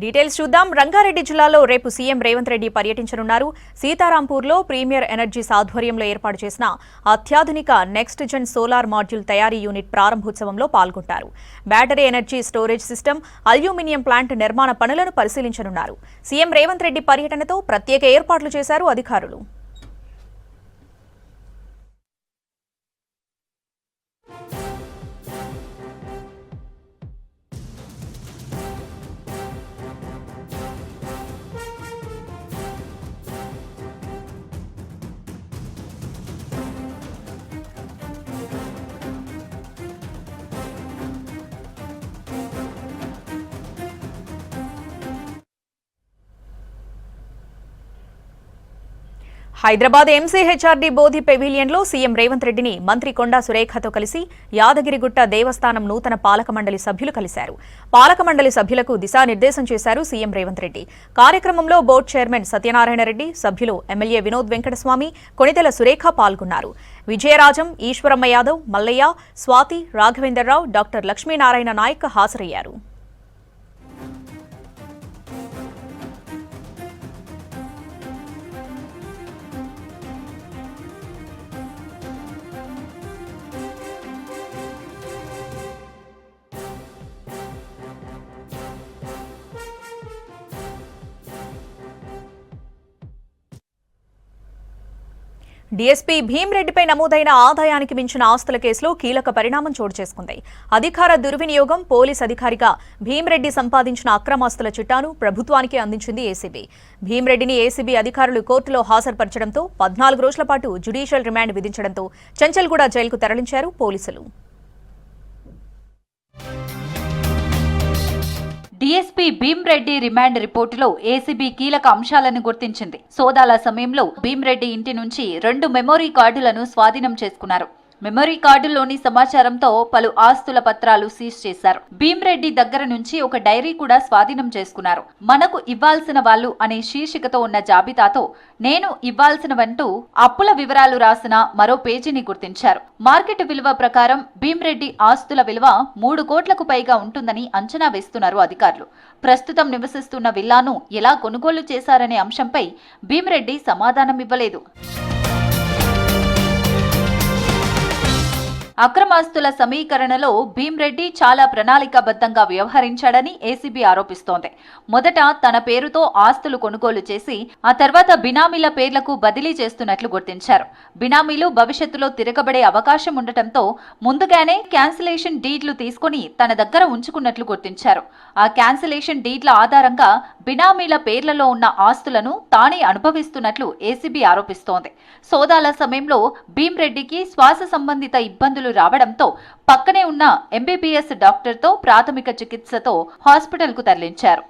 Details చూద్దాం. రంగారెడ్డి జిల్లాలో రేపు సీఎం రేవంత్ రెడ్డి పర్యటించనున్నారు. సీతారాంపూర్లో ప్రీమియర్ ఎనర్జీస్ ఆధ్వర్యంలో ఏర్పాటు చేసిన అత్యాధునిక నెక్స్ట్ జెన్ సోలార్ మాడ్యూల్ తయారీ యూనిట్ ప్రారంభోత్సవంలో పాల్గొంటారు. Battery energy storage system, aluminium plant నిర్మాణ పనులను పరిశీలించనున్నారు. సీఎం రేవంత్ రెడ్డి పర్యటనతో ప్రత్యేక ఏర్పాట్లు చేశారు అధికారులు. హైదరాబాద్ ఎంసీహెచ్ఆర్డీ బోధి పెవిలియన్లో సీఎం రేవంత్ రెడ్డిని మంత్రి కొండా సురేఖతో కలిసి యాదగిరిగుట్ట దేవస్థానం నూతన పాలక మండలి సభ్యులు కలిశారు. పాలక మండలి సభ్యులకు దిశానిర్దేశం చేశారు సీఎం రేవంత్ రెడ్డి. కార్యక్రమంలో బోర్డు చైర్మన్ సత్యనారాయణ రెడ్డి, సభ్యులు ఎమ్మెల్యే వినోద్ వెంకటస్వామి, కొణితెల సురేఖ పాల్గొన్నారు. విజయరాజం, ఈశ్వరమ్మ యాదవ్, మల్లయ్య, స్వాతి, రాఘవేంద్రరావు, డాక్టర్ లక్ష్మీనారాయణ నాయక్ హాజరయ్యారు. డీఎస్పీ భీమ్రెడ్డిపై నమోదైన ఆదాయానికి మించిన ఆస్తుల కేసులో కీలక పరిణామం చోటు చేసుకుంది. అధికార దుర్వినియోగం, పోలీస్ అధికారిగా భీమ్రెడ్డి సంపాదించిన అక్రమాస్తుల చిట్టాను ప్రభుత్వానికి అందించింది ఏసీబీ. భీమ్రెడ్డిని ఏసీబీ అధికారులు కోర్టులో హాజరుపరచడంతో 14 రోజుల పాటు జ్యుడిషియల్ రిమాండ్ విధించడంతో చెంచల్గూడ జైలుకు తరలించారు పోలీసులు. డీఎస్పీ భీమ్రెడ్డి రిమాండ్ రిపోర్టులో ఏసీబీ కీలక అంశాలను గుర్తించింది. సోదాల సమయంలో భీమ్రెడ్డి ఇంటి నుంచి 2 మెమోరీ కార్డులను స్వాధీనం చేసుకున్నారు. మెమరీ కార్డులోని సమాచారంతో పలు ఆస్తుల పత్రాలు సీజ్ చేశారు. భీమ్రెడ్డి దగ్గర నుంచి ఒక డైరీ కూడా స్వాధీనం చేసుకున్నారు. మనకు ఇవ్వాల్సిన వాళ్ళు అనే శీర్షికతో ఉన్న జాబితాతో నేను ఇవ్వాల్సినవంటూ అప్పుల వివరాలు రాసిన మరో పేజీని గుర్తించారు. మార్కెట్ విలువ ప్రకారం భీమ్రెడ్డి ఆస్తుల విలువ 3 కోట్లకు పైగా ఉంటుందని అంచనా వేస్తున్నారు అధికారులు. ప్రస్తుతం నివసిస్తున్న విల్లాను ఎలా కొనుగోలు చేశారనే అంశంపై భీమ్రెడ్డి సమాధానం ఇవ్వలేదు. అక్రమాస్తుల సమీకరణలో భీమ్రెడ్డి చాలా ప్రణాళికాబద్ధంగా వ్యవహరించాడని ఏసీబీ ఆరోపిస్తోంది. మొదట తన పేరుతో ఆస్తులు కొనుగోలు చేసి ఆ తర్వాత బినామీల పేర్లకు బదిలీ చేస్తున్నట్లు గుర్తించారు. బినామీలు భవిష్యత్తులో తిరగబడే అవకాశం ఉండటంతో ముందుగానే క్యాన్సిలేషన్ డీడ్లు తీసుకుని తన దగ్గర ఉంచుకున్నట్లు గుర్తించారు. ఆ క్యాన్సిలేషన్ డీడ్ల ఆధారంగా బినామీల పేర్లలో ఉన్న ఆస్తులను తానే అనుభవిస్తున్నట్లు ఏసీబీ ఆరోపిస్తోంది. సోదాల సమయంలో భీమ్రెడ్డికి శ్వాస సంబంధిత ఇబ్బందులు రావడంతో పక్కనే ఉన్న ఎంబీబీఎస్ డాక్టర్తో ప్రాథమిక చికిత్సతో హాస్పిటల్కు తరలించారు.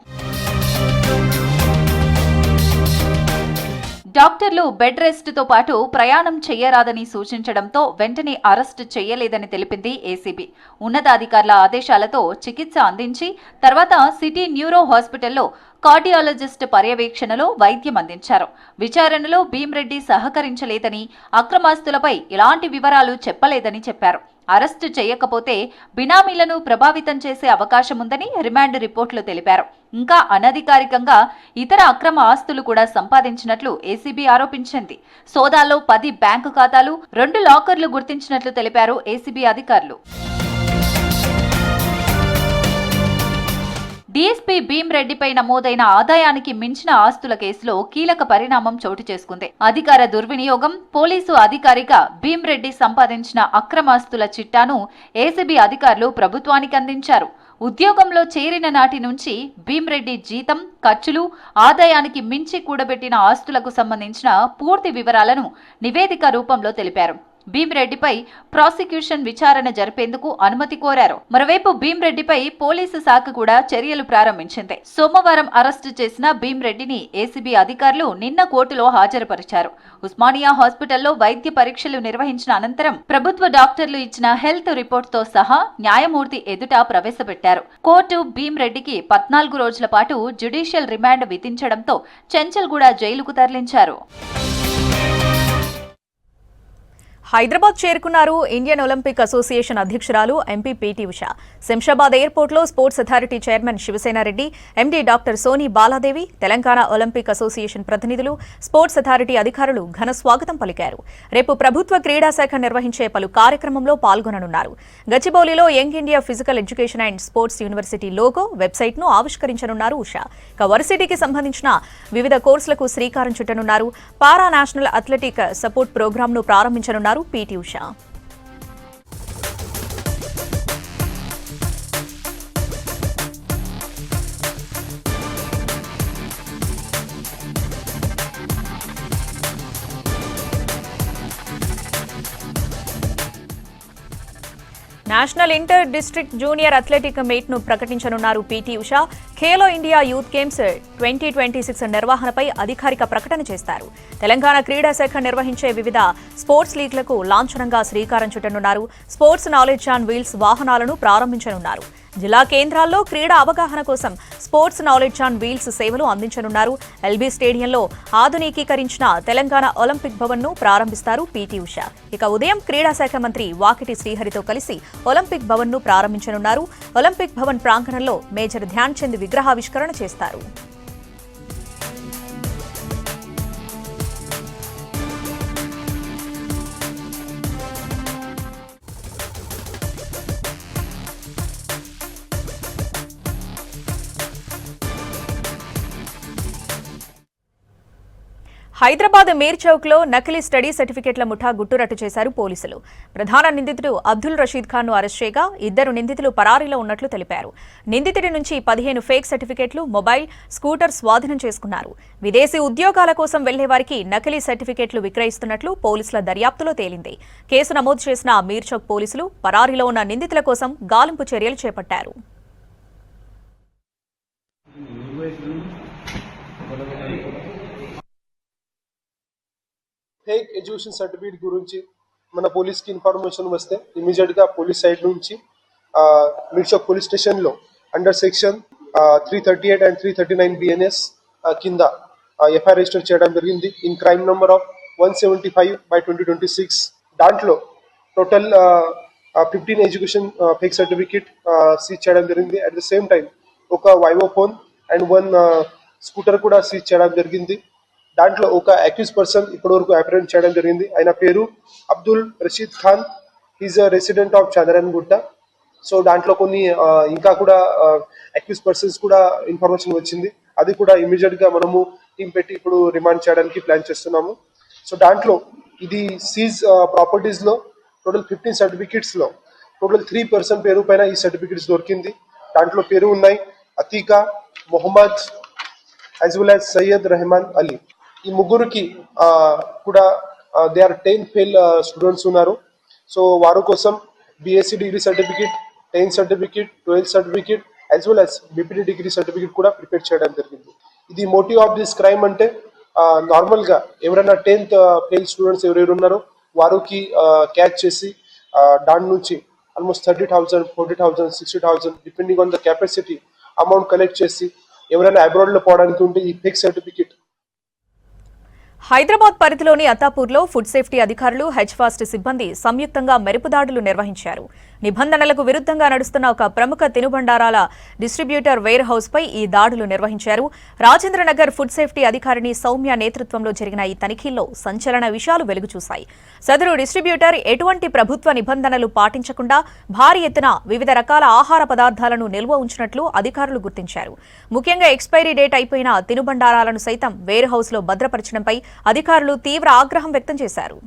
డాక్టర్లు బెడ్ రెస్ట్ తో పాటు ప్రయాణం చేయరాదని సూచించడంతో వెంటనే అరెస్ట్ చేయలేదని తెలిపింది ఏసీబీ. ఉన్నతాధికారుల ఆదేశాలతో చికిత్స అందించి తర్వాత సిటీ న్యూరో హాస్పిటల్లో కార్డియాలజిస్ట్ పర్యవేక్షణలో వైద్యం అందించారు. విచారణలో భీమ్రెడ్డి సహకరించలేదని, అక్రమాస్తులపై ఎలాంటి వివరాలు చెప్పలేదని చెప్పారు. అరెస్టు చేయకపోతే బినామీలను ప్రభావితం చేసే అవకాశముందని రిమాండ్ రిపోర్టులు తెలిపారు. ఇంకా అనధికారికంగా ఇతర అక్రమ ఆస్తులు కూడా సంపాదించినట్లు ఏసీబీ ఆరోపించింది. సోదాల్లో 10 బ్యాంకు ఖాతాలు, 2 లాకర్లు గుర్తించినట్లు తెలిపారు ఏసీబీ అధికారులు. డీఎస్పీ భీమ్రెడ్డిపై నమోదైన ఆదాయానికి మించిన ఆస్తుల కేసులో కీలక పరిణామం చోటు చేసుకుంది. అధికార దుర్వినియోగం, పోలీసు అధికారిగా భీమ్రెడ్డి సంపాదించిన అక్రమాస్తుల చిట్టాను ఏసీబీ అధికారులు ప్రభుత్వానికి అందించారు. ఉద్యోగంలో చేరిన నాటి నుంచి భీమ్రెడ్డి జీతం, ఖర్చులు, ఆదాయానికి మించి కూడబెట్టిన ఆస్తులకు సంబంధించిన పూర్తి వివరాలను నివేదిక రూపంలో తెలిపారు. భీమ్రెడ్డిపై ప్రాసిక్యూషన్ విచారణ జరిపేందుకు అనుమతి కోరారు. మరోవైపు భీమ్రెడ్డిపై పోలీసు శాఖ కూడా చర్యలు ప్రారంభించింది. సోమవారం అరెస్టు చేసిన భీమ్రెడ్డిని ఏసీబీ అధికారులు నిన్న కోర్టులో హాజరుపరిచారు. ఉస్మానియా హాస్పిటల్లో వైద్య పరీక్షలు నిర్వహించిన అనంతరం ప్రభుత్వ డాక్టర్లు ఇచ్చిన హెల్త్ రిపోర్ట్తో సహా న్యాయమూర్తి ఎదుట ప్రవేశపెట్టారు. కోర్టు భీమ్రెడ్డికి 14 రోజుల పాటు జ్యుడిషియల్ రిమాండ్ విధించడంతో చెంచల్గూడ జైలుకు తరలించారు. హైదరాబాద్ చేరుకున్నారు ఇండియన్ ఒలింపిక్ అసోసియేషన్ అధ్యక్షురాలు ఎంపీ పీటీ ఉష. శంషాబాద్ ఎయిర్పోర్ట్లో sports authority chairman Sivasenareddy, MD doctor Soni Baladevi, Telangana Olympic association ప్రతినిధులు, స్పోర్ట్స్ అథారిటీ అధికారులు ఘన స్వాగతం పలికారు. రేపు ప్రభుత్వ క్రీడా శాఖ నిర్వహించే పలు కార్యక్రమంలో పాల్గొననున్నారు. గచ్చిబౌలిలో Young India physical education and sports university logo, వెబ్సైట్ను ఆవిష్కరించనున్నారు ఉష. ఇక వర్సిటీకి సంబంధించిన వివిధ కోర్సులకు శ్రీకారం చుట్టనున్నారు. పారా నేషనల్ అథ్లెటిక్ సపోర్ట్ ప్రోగ్రాంను ప్రారంభించనున్నారు PT Usha. National inter district junior athletic meet ను ప్రకటించనున్నారు PT Usha. Khelo India youth games 2026 నిర్వహణపై అధికారిక ప్రకటన చేస్తారు. తెలంగాణ క్రీడా శాఖ నిర్వహించే వివిధ స్పోర్ట్స్ లీగ్లకు లాంఛనంగా శ్రీకారం చుట్టనున్నారు. స్పోర్ట్స్ నాలెడ్జ్ ఆన్ వీల్స్ వాహనాలను ప్రారంభించనున్నారు. జిల్లా కేంద్రాల్లో క్రీడా అవగాహన కోసం స్పోర్ట్స్ నాలెడ్జ్ ఆన్ వీల్స్ సేవలు అందించనున్నారు. ఎల్బీ స్టేడియంలో ఆధునికీకరించిన తెలంగాణ ఒలింపిక్ భవన్ ను ప్రారంభిస్తారు పీటీ ఉష. ఇక ఉదయం క్రీడా శాఖ మంత్రి వాకిటి శ్రీహరితో కలిసి ఒలింపిక్ భవన్ ను ప్రారంభించనున్నారు. ఒలింపిక్ భవన్ ప్రాంగణంలో మేజర్ ధ్యాన్ చంద్ విగ్రహావిష్కరణ చేస్తారు. హైదరాబాద్ మీర్ చౌక్ లో నకిలీ స్టడీ సర్టిఫికెట్ల ముఠా గుట్టురట్టు చేశారు పోలీసులు. ప్రధాన నిందితుడు అబ్దుల్ రషీద్ ఖాన్ ను అరెస్ట్ చేయగా 2 నిందితులు పరారీలో ఉన్నట్లు తెలిపారు. నిందితుడి నుంచి 15 ఫేక్ సర్టిఫికెట్లు, మొబైల్, స్కూటర్ స్వాధీనం చేసుకున్నారు. విదేశీ ఉద్యోగాల కోసం వెళ్లే వారికి నకిలీ సర్టిఫికెట్లు విక్రయిస్తున్నట్లు పోలీసుల దర్యాప్తులో తేలింది. కేసు నమోదు చేసిన మీర్ చౌక్ పోలీసులు పరారీలో ఉన్న నిందితుల కోసం గాలింపు చర్యలు చేపట్టారు. ఫేక్ ఎడ్యుకేషన్ సర్టిఫికేట్ గురించి మన పోలీస్కి ఇన్ఫర్మేషన్ వస్తే ఇమీడియట్గా పోలీస్ సైడ్ నుంచి మీర్ చౌక్ పోలీస్ స్టేషన్లో అండర్ సెక్షన్ 338 అండ్ 339 BNS కింద ఎఫ్ఐఆర్ రిజిస్టర్ చేయడం జరిగింది. In crime number of 175/2026. దాంట్లో total 15 education fake certificate seize చేయడం జరిగింది. అట్ ద సేమ్ టైం ఒక వైవో ఫోన్ అండ్ 1 స్కూటర్ కూడా సీజ్ చేయడం జరిగింది. దాంట్లో ఒక అక్యూజ్ పర్సన్ ఇప్పటివరకు అప్రెంట్ చేయడం జరిగింది. ఆయన పేరు Abdul Rashid Khan. Is a resident of Chandrangutta. So దాంట్లో కొన్ని ఇంకా కూడా అక్యూజ్ పర్సన్స్ కూడా ఇన్ఫర్మేషన్ వచ్చింది. అది కూడా ఇమీడియట్ గా మనము టీం పెట్టి ఇప్పుడు రిమాండ్ చేయడానికి ప్లాన్ చేస్తున్నాము. సో దాంట్లో ఇది సీజ్ ప్రాపర్టీస్ లో టోటల్ 15 సర్టిఫికెట్స్ లో టోటల్ 3 పర్సన్ పేరు పైన ఈ సర్టిఫికెట్స్ దొరికింది. దాంట్లో పేరు ఉన్నాయి Atiqa, Mohammed as well as Syed Rehman Ali. ఈ ముగ్గురికి కూడా దే ఆర్ 10 ఫెయిల్ స్టూడెంట్స్ ఉన్నారు. సో వారి కోసం BSc degree certificate, 10th certificate, 12th certificate as well as BPD degree certificate కూడా ప్రిపేర్ చేయడం జరిగింది. ఇది మోటివ్ ఆఫ్ దిస్ క్రైమ్ అంటే నార్మల్ గా ఎవరైనా 10th ఫెయిల్ స్టూడెంట్స్ ఎవరెవరు ఉన్నారో వారికి క్యాచ్ చేసి దాని నుంచి almost 30,000, 40,000, 60,000 depending on the capacity amount collect చేసి ఎవరైనా అబ్రాడ్ లో పోవడానికి ఉంటే ఈ ఫేక్ సర్టిఫికేట్. హైదరాబాద్ పరిధిలోని అత్తాపూర్లో ఫుడ్ సేఫ్టీ అధికారులు, హెచ్ఫాస్ట్ సిబ్బంది సంయుక్తంగా మెరుపు దాడులు నిర్వహించారు. నిబంధనలకు విరుద్ధంగా నడుస్తున్న ఒక ప్రముఖ తినుబండారాల డిస్ట్రిబ్యూటర్ వేర్ హౌస్ పై ఈ దాడులు నిర్వహించారు. రాజేంద్రనగర్ ఫుడ్ సేఫ్టీ అధికారిని సౌమ్య నేతృత్వంలో జరిగిన ఈ తనిఖీల్లో సంచలన విషయాలు వెలుగుచూశాయి. సదరు డిస్ట్రిబ్యూటర్ ఎటువంటి ప్రభుత్వ నిబంధనలు పాటించకుండా భారీ ఎత్తున వివిధ రకాల ఆహార పదార్థాలను నిల్వ ఉంచినట్లు అధికారులు గుర్తించారు. ముఖ్యంగా ఎక్స్పైరీ డేట్ అయిపోయిన తినుబండారాలను సైతం వేర్ హౌస్ లో భద్రపరచడంపై అధికారులు తీవ్ర ఆగ్రహం వ్యక్తం చేశారు.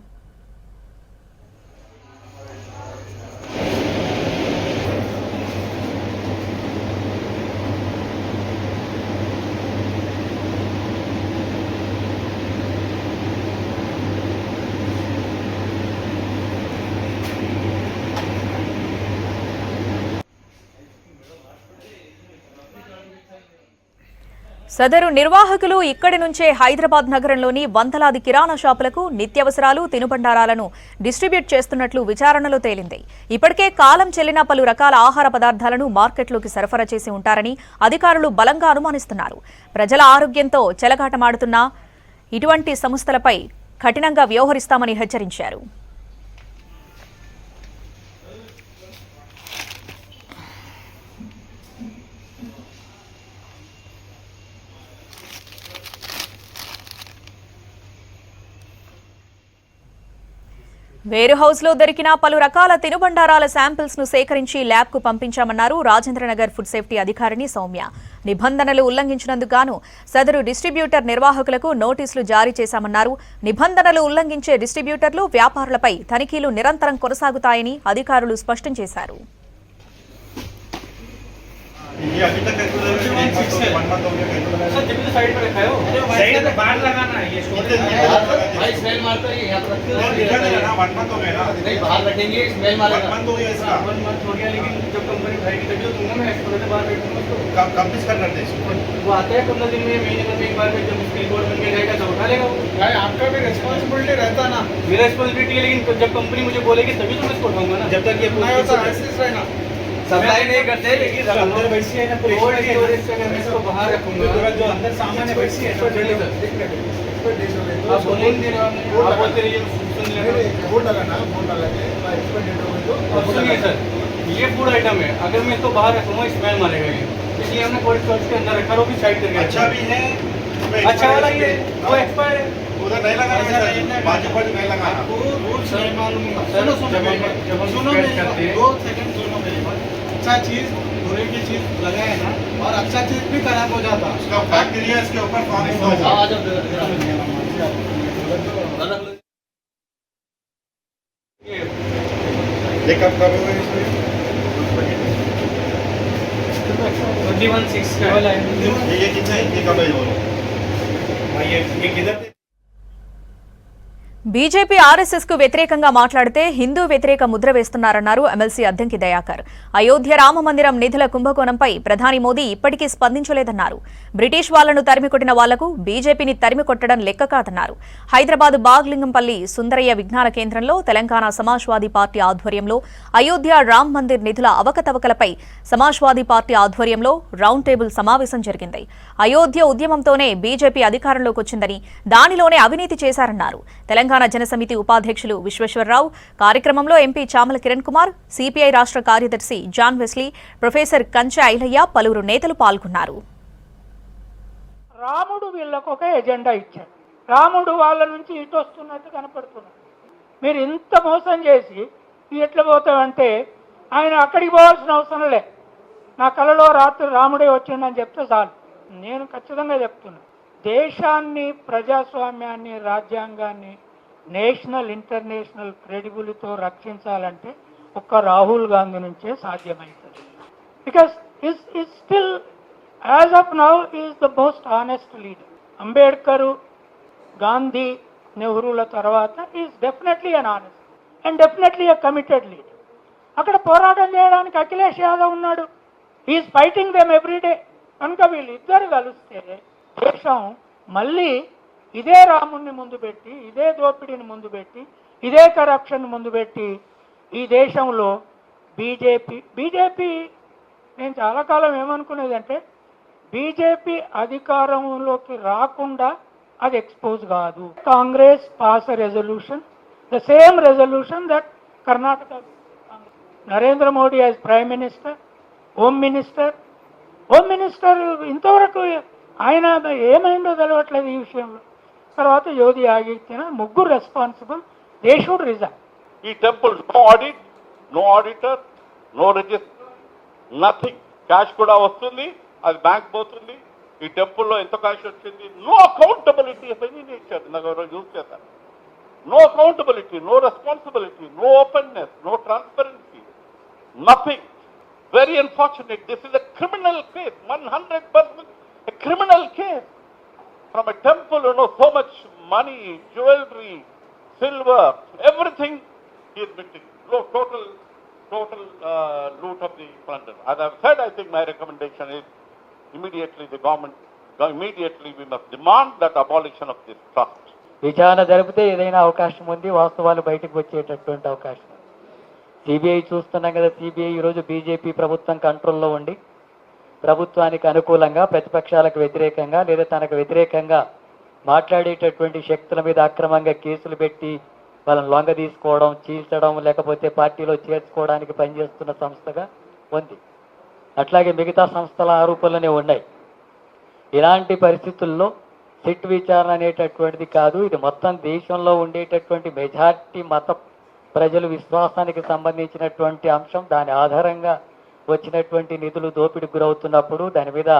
సదరు నిర్వాహకులు ఇక్కడి నుంచే హైదరాబాద్ నగరంలోని వందలాది కిరాణా షాపులకు నిత్యావసరాలు, తినుబండారాలను డిస్ట్రిబ్యూట్ చేస్తున్నట్లు విచారణలో తేలింది. ఇప్పటికే కాలం చెల్లిన పలు రకాల ఆహార పదార్థాలను మార్కెట్లోకి సరఫరా చేసి ఉంటారని అధికారులు బలంగా అనుమానిస్తున్నారు. ప్రజల ఆరోగ్యంతో చెలగాటమాడుతున్న ఇటువంటి సంస్థలపై కఠినంగా వ్యవహరిస్తామని హెచ్చరించారు. వేరు హౌస్ లో దొరికిన పలు రకాల తినుబండారాల శాంపిల్స్ ను సేకరించి ల్యాబ్ కు పంపించామన్నారు రాజేంద్రనగర్ ఫుడ్ సేఫ్టీ అధికారిని సౌమ్య. నిబంధనలు ఉల్లంఘించినందుకు గాను సదరు డిస్ట్రిబ్యూటర్ నిర్వాహకులకు నోటీసులు జారీ చేశామన్నారు. నిబంధనలు ఉల్లంఘించే డిస్ట్రిబ్యూటర్లు, వ్యాపారులపై తనిఖీలు నిరంతరం కొనసాగుతాయని అధికారులు స్పష్టం చేశారు. ये अभी तक वन मंथ हो गया सर, जब तो साइड पे रखा है वो साइड पे बाहर लगाना है ये स्टोरेज भाई स्मेल मारता है यहां पर रख दो दिखा देना ना 1 मंथ हो गया ना नहीं बाहर रखेंगे स्मेल मारेगा 1 मंथ हो गया इसका 1 मंथ हो गया लेकिन जब कंपनी भाई की तभी दूंगा मैं एक्सपोर्टर से बाहर बैठूंगा उसको कब किस कर करते हैं वो आते हैं 15 दिन में महीने में एक बार में जब उसकी रिपोर्ट बन के जाएगा तब उठा लेगा वो भाई आपका भी रिस्पांसिबिलिटी रहता ना मेरा रिस्पांसिबिलिटी है लेकिन जब कंपनी मुझे बोलेगी तभी तो मैं इसको उठाऊंगा ना जब तक ये नहीं होता ऐसे रहना सप्लाई नहीं करते लेकिन अंदर वैसी है ना कोल्ड स्टोरेज से मैं इसको बाहर रखूंगा जो अंदर सामान है वैसी है आप बोलेंगे आप बोलते रहिए सुन लेंगे बोर्ड लगाना बोर्ड लगा के एक्सपायर डेट हो गई तो सुनिए सर ये फूड आइटम है अगर मैं इसको बाहर रखूंगा स्मेल मारेगा ये इसलिए हमने कोल्ड स्टोरेज के अंदर रखा वो भी साइड करके अच्छा भी है अच्छा वाला ये वो एक्सपायर है उधर नहीं लगाना बाजू पर नहीं लगाना आपको रूल्स नहीं मालूम सुनो जब हम सुनो करते हैं 2 सेकंड सुनो मेरी बात अच्छा चीज बुरे की चीज लगाए ना और अच्छा चीज भी खराब हो जाता उसका बैक्टीरिया इसके ऊपर फॉर्मिंग हो जाता ये कब करोगे इसमें 21/6 का ये कितना है ये कब है ये किधर బీజేపీ ఆర్ఎస్ఎస్ కు వ్యతిరేకంగా మాట్లాడితే హిందూ వ్యతిరేక ముద్ర వేస్తున్నారన్నారు ఎమ్మెల్సీ అద్దంకి దయాకర్. అయోధ్య రామ మందిరం నిధుల కుంభకోణంపై ప్రధాని మోదీ ఇప్పటికీ స్పందించలేదన్నారు. బ్రిటిష్ వాళ్లను తరిమికొట్టిన వాళ్లకు బీజేపీని తరిమి కొట్టడం లెక్క కాదన్నారు. హైదరాబాద్ బాగ్లింగంపల్లి సుందరయ్య విజ్ఞాన కేంద్రంలో తెలంగాణ సమాజ్వాదీ పార్టీ ఆధ్వర్యంలో అయోధ్య రామ్ మందిర్ నిధుల అవకతవకలపై సమాజ్వాదీ పార్టీ ఆధ్వర్యంలో రౌండ్ టేబుల్ సమావేశం జరిగింది. అయోధ్య ఉద్యమంతోనే బీజేపీ అధికారంలోకి వచ్చిందని, దానిలోనే అవినీతి చేశారన్నారు. తెలంగాణ జనసమితి ఉపాధ్యక్షులు విశ్వేశ్వరరావు, కార్యక్రమంలో ఎంపీ చామల కిరణ్ కుమార్, సిపిఐ రాష్ట్ర కార్యదర్శి జాన్ వెస్లీ, ప్రొఫెసర్ కంచె ఐలయ్య, పలువురు నేతలు పాల్గొన్నారు. రాముడు వీళ్ళకు ఒక ఎజెండా ఇచ్చాడు. రాముడు వాళ్ళ నుంచి ఇటు వస్తున్నట్టు కనపడుతున్నాడు. మీరు ఇంత మోసం చేసి ఎట్లా పోతామంటే ఆయన అక్కడికి పోవాల్సిన అవసరం లే. నా కలలో రాత్రి రాముడే వచ్చిండని చెప్తే చాలు. నేను ఖచ్చితంగా చెప్తున్నా, దేశాన్ని, ప్రజాస్వామ్యాన్ని, రాజ్యాంగాన్ని నేషనల్ ఇంటర్నేషనల్ క్రెడిబిలిటీతో రక్షించాలంటే ఒక్క రాహుల్ గాంధీ నుంచే సాధ్యమవుతుంది. Because is still as of now is the most honest leader. Ambedkar, Gandhi, నెహ్రూల తర్వాత is definitely an honest and definitely a committed leader. అక్కడ పోరాటం చేయడానికి అఖిలేష్ యాదవ్ ఉన్నాడు. Is fighting them everyday. కనుక వీళ్ళిద్దరు కలిస్తే దేశం మళ్ళీ ఇదే రాముణ్ణి ముందు పెట్టి, ఇదే దోపిడీని ముందు పెట్టి, ఇదే కరప్షన్ ముందు పెట్టి ఈ దేశంలో బీజేపీ నేను చాలా కాలం ఏమనుకునేదంటే బీజేపీ అధికారంలోకి రాకుండా అది ఎక్స్పోజ్ కాదు. Congress pass a resolution, the same resolution that Karnataka Narendra Modi as prime minister, home minister ఇంతవరకు ఆయన ఏమైందో తెలవట్లేదు ఈ విషయంలో. తర్వాత యోగి ఆగిచ్చిన ముగ్గురు రెస్పాన్సిబుల్, దే షుడ్ రిజైన్. ఈ temple no audit, no auditor, no register, nothing. Cash కూడా వస్తుంది, అది బ్యాంక్ పోతుంది. ఈ టెంపుల్లో ఎంత క్యాష్ వచ్చింది, no accountability of any nature. నాకు ఎవరో యూజ్ చేశారు. No accountability, no responsibility, no openness, no transparency, nothing. Very unfortunate. This is a criminal case, 100% a criminal case. From a temple, so much money, jewelry, silver, everything he is missing. No, total loot of the plunder. As I have said, I think my recommendation is immediately the government, immediately we must demand that abolition of this trust. విచారణ జరిపితే ఏదైనా అవకాశం ఉంది, వాస్తవాలు బయటకు వచ్చేటటువంటి అవకాశం. CBI చూస్తున్నాం కదా, సిబిఐ ఈరోజు బీజేపీ ప్రభుత్వం కంట్రోల్లో ఉండి ప్రభుత్వానికి అనుకూలంగా, ప్రతిపక్షాలకు వ్యతిరేకంగా లేదా తనకు వ్యతిరేకంగా మాట్లాడేటటువంటి శక్తుల మీద అక్రమంగా కేసులు పెట్టి వాళ్ళని లొంగ తీసుకోవడం, చీల్చడం, లేకపోతే పార్టీలో చేర్చుకోవడానికి పనిచేస్తున్న సంస్థగా ఉంది. అట్లాగే మిగతా సంస్థల ఆరోపణలనే ఉన్నాయి. ఇలాంటి పరిస్థితుల్లో సిట్ విచారణ అనేటటువంటిది కాదు, ఇది మొత్తం దేశంలో ఉండేటటువంటి మెజార్టీ మత ప్రజల విశ్వాసానికి సంబంధించినటువంటి అంశం, దాని ఆధారంగా వచ్చినటువంటి నిధులు దోపిడీకి గురవుతున్నప్పుడు దాని మీద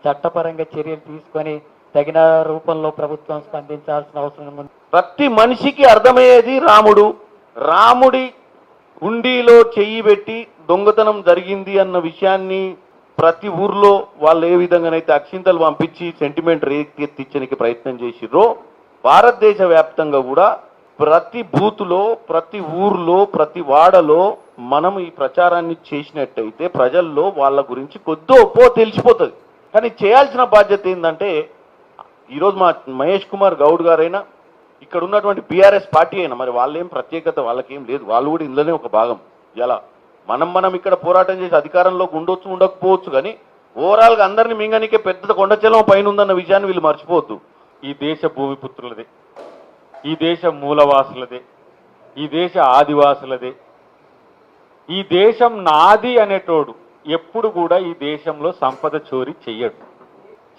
చట్టపరంగా చర్యలు తీసుకొని తగిన రూపంలో ప్రభుత్వం స్పందించాల్సిన అవసరం ఉంది. ప్రతి మనిషికి అర్థమయ్యేది రాముడి హుండీలో చెయ్యి పెట్టి దొంగతనం జరిగింది అన్న విషయాన్ని ప్రతి ఊర్లో వాళ్ళు ఏ విధంగానైతే అక్షింతలు పంపించి సెంటిమెంట్ రేకెత్తించడానికి ప్రయత్నం చేసిర్రో, భారతదేశ వ్యాప్తంగా కూడా ప్రతి బూత్లో, ప్రతి ఊర్లో, ప్రతి వాడలో మనం ఈ ప్రచారాన్ని చేసినట్టయితే ప్రజల్లో వాళ్ళ గురించి కొద్దో తెలిసిపోతుంది. కానీ చేయాల్సిన బాధ్యత ఏంటంటే, ఈరోజు మా మహేష్ కుమార్ గౌడ్ గారైనా, ఇక్కడ ఉన్నటువంటి బీఆర్ఎస్ పార్టీ అయినా, మరి వాళ్ళేం ప్రత్యేకత వాళ్ళకేం లేదు, వాళ్ళు కూడా ఇందులోనే ఒక భాగం. ఇలా మనం ఇక్కడ పోరాటం చేసి అధికారంలోకి ఉండకపోవచ్చు, కానీ ఓవరాల్గా అందరినీ మింగనికే పెద్ద కొండచెలం పైన ఉందన్న విషయాన్ని వీళ్ళు మర్చిపోవద్దు. ఈ దేశ భూమిపుత్రులదే, ఈ దేశ మూలవాసులదే, ఈ దేశ ఆదివాసులదే. ఈ దేశం నాది అనేటోడు ఎప్పుడు కూడా ఈ దేశంలో సంపద చోరీ చెయ్యడు.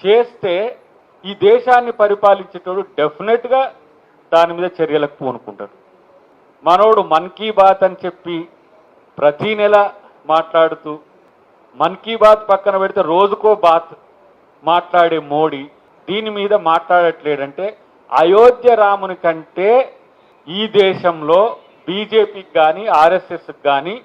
చేస్తే ఈ దేశాన్ని పరిపాలించేటోడు డెఫినెట్గా దాని మీద చర్యలకు పూనుకుంటాడు. మనోడు మన్ కీ బాత్ అని చెప్పి ప్రతి నెల మాట్లాడుతూ, మన్ కీ బాత్ పక్కన పెడితే రోజుకో బాత్ మాట్లాడే మోడీ దీని మీద మాట్లాడట్లేడంటే, అయోధ్య రాముని కంటే ఈ దేశంలో బీజేపీకి కానీ ఆర్ఎస్ఎస్కి కానీ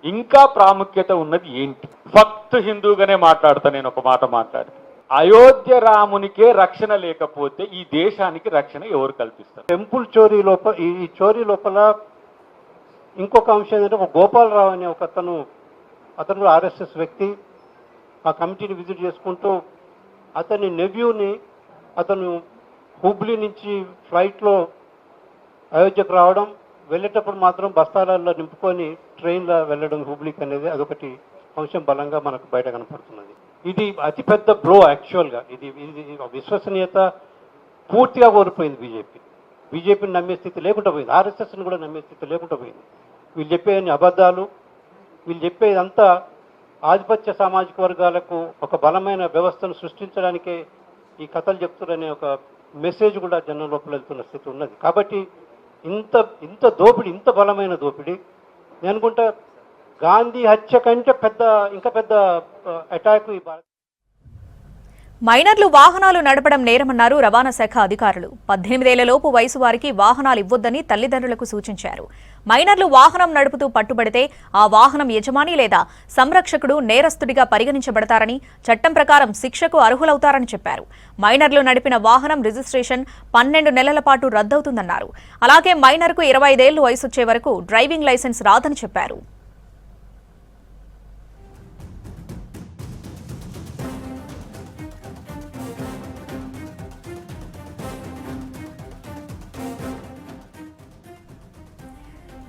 ఇంకా ప్రాముఖ్యత ఉన్నది ఏంటి? ఫక్త్ హిందూగానే మాట్లాడతా. నేను ఒక మాట మాట్లాడితే, అయోధ్య రామునికే రక్షణ లేకపోతే ఈ దేశానికి రక్షణ ఎవరు కల్పిస్తారు? టెంపుల్ చోరీ లోపల, ఈ చోరీ లోపల ఇంకొక అంశం ఏంటంటే, ఒక గోపాలరావు అనే ఒక అతను ఆర్ఎస్ఎస్ వ్యక్తి ఆ కమిటీని విజిట్ చేసుకుంటూ అతని నెవ్యూని అతను హుబ్లీ నుంచి ఫ్లైట్లో అయోధ్యకు రావడం, వెళ్ళేటప్పుడు మాత్రం బస్తాలలో నింపుకొని ట్రైన్లో వెళ్ళడం హుబ్లీకి అనేది అదొకటి అంశం బలంగా మనకు బయట కనపడుతున్నది. ఇది అతిపెద్ద బ్లో యాక్చువల్గా. ఇది విశ్వసనీయత పూర్తిగా కోల్పోయింది. బీజేపీని నమ్మే స్థితి లేకుండా పోయింది, ఆర్ఎస్ఎస్ని కూడా నమ్మే స్థితి లేకుండా పోయింది. వీళ్ళు చెప్పేది అబద్ధాలు, వీళ్ళు చెప్పేదంతా ఆధిపత్య సామాజిక వర్గాలకు ఒక బలమైన వ్యవస్థను సృష్టించడానికే ఈ కథలు చెప్తారనే ఒక మెసేజ్ కూడా జనం లోపల వెళ్తున్న స్థితి ఉన్నది. కాబట్టి ఇంత దోపిడీ, ఇంత బలమైన దోపిడీ, నేను అనుకుంటా గాంధీ హత్య కంటే ఇంకా పెద్ద అటాక్ ఈ భారత. మైనర్లు వాహనాలు నడపడం నేరమన్నారు రవాణా శాఖ అధికారులు. 18 ఏళ్లలోపు వయసు వారికి వాహనాలు ఇవ్వొద్దని తల్లిదండ్రులకు సూచించారు. మైనర్లు వాహనం నడుపుతూ పట్టుబడితే ఆ వాహనం యజమాని లేదా సంరక్షకుడు నేరస్తుడిగా పరిగణించబడతారని, చట్టం ప్రకారం శిక్షకు అర్హులవుతారని చెప్పారు. మైనర్లు నడిపిన వాహనం రిజిస్ట్రేషన్ 12 నెలల పాటు రద్దవుతుందన్నారు. అలాగే మైనర్కు 25 ఏళ్లు వయసొచ్చే వరకు డ్రైవింగ్ లైసెన్స్ రాదని చెప్పారు.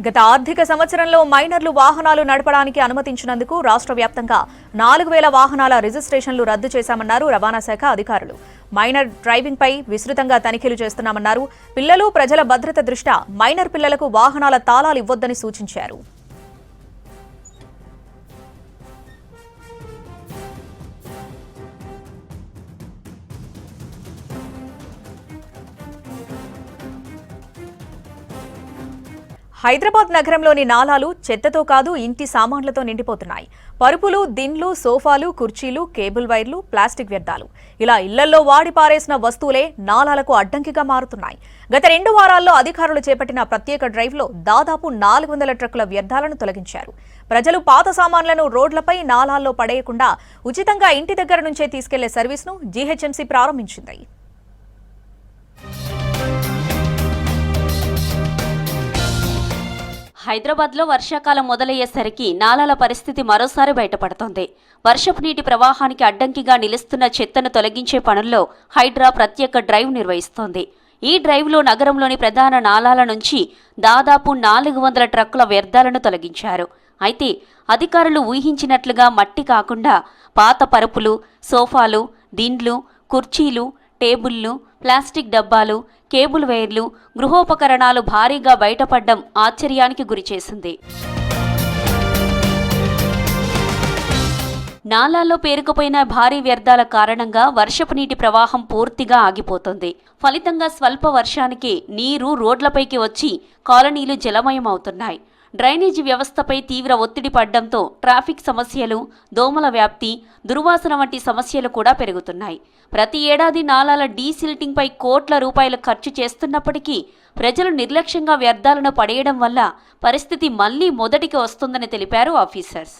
గత ఆర్థిక సంవత్సరంలో మైనర్లు వాహనాలు నడపడానికి అనుమతించినందుకు రాష్ట్ర వ్యాప్తంగా 4000 వాహనాల రిజిస్ట్రేషన్లు రద్దు చేశామన్నారు రవాణా శాఖ అధికారులు. మైనర్ డ్రైవింగ్ పై విస్తృతంగా తనిఖీలు చేస్తున్నామన్నారు. పిల్లలు, ప్రజల భద్రత దృష్ట్యా మైనర్ పిల్లలకు వాహనాల తాళాలు ఇవ్వొద్దని సూచించారు. హైదరాబాద్ నగరంలోని నాలాలు చెత్తతో కాదు, ఇంటి సామాన్లతో నిండిపోతున్నాయి. పరుపులు, దిండ్లు, సోఫాలు, కుర్చీలు, కేబుల్ వైర్లు, ప్లాస్టిక్ వ్యర్థాలు, ఇలా ఇళ్లలో వాడి పారేసిన వస్తువులే నాలాలకు అడ్డంకిగా మారుతున్నాయి. గత 2 వారాల్లో అధికారులు చేపట్టిన ప్రత్యేక డ్రైవ్లో దాదాపు 400 ట్రక్కుల వ్యర్థాలను తొలగించారు. ప్రజలు పాత సామాన్లను రోడ్లపై, నాలాల్లో పడేయకుండా ఉచితంగా ఇంటి దగ్గర నుంచే తీసుకెళ్లే సర్వీస్ను జీహెచ్ఎంసీ ప్రారంభించింది. హైదరాబాద్లో వర్షాకాలం మొదలయ్యేసరికి నాలాల పరిస్థితి మరోసారి బయటపడుతోంది. వర్షపు నీటి ప్రవాహానికి అడ్డంకిగా నిలుస్తున్న చెత్తను తొలగించే పనుల్లో హైడ్రా ప్రత్యేక డ్రైవ్ నిర్వహిస్తోంది. ఈ డ్రైవ్లో నగరంలోని ప్రధాన నాలాల నుంచి దాదాపు 400 ట్రక్కుల వ్యర్థాలను తొలగించారు. అయితే అధికారులు ఊహించినట్లుగా మట్టి కాకుండా పాత పరుపులు, సోఫాలు, దిండ్లు, కుర్చీలు, టేబుళ్లు, ప్లాస్టిక్ డబ్బాలు, కేబుల్ వైర్లు, గృహోపకరణాలు భారీగా బయటపడడం ఆశ్చర్యానికి గురిచేసింది. నాలాల్లో పేరుకుపోయిన భారీ వ్యర్థాల కారణంగా వర్షపు నీటి ప్రవాహం పూర్తిగా ఆగిపోతుంది. ఫలితంగా స్వల్ప వర్షానికి నీరు రోడ్లపైకి వచ్చి కాలనీలు జలమయం అవుతున్నాయి. డ్రైనేజీ వ్యవస్థపై తీవ్ర ఒత్తిడి పడడంతో ట్రాఫిక్ సమస్యలు, దోమల వ్యాప్తి, దుర్వాసన వంటి సమస్యలు కూడా పెరుగుతున్నాయి. ప్రతి ఏడాది నాలాల డీసిల్టింగ్పై కోట్ల రూపాయలు ఖర్చు చేస్తున్నప్పటికీ ప్రజలు నిర్లక్ష్యంగా వ్యర్థాలను పడేయడం వల్ల పరిస్థితి మళ్లీ మొదటికి వస్తుందని తెలిపారు ఆఫీసర్స్.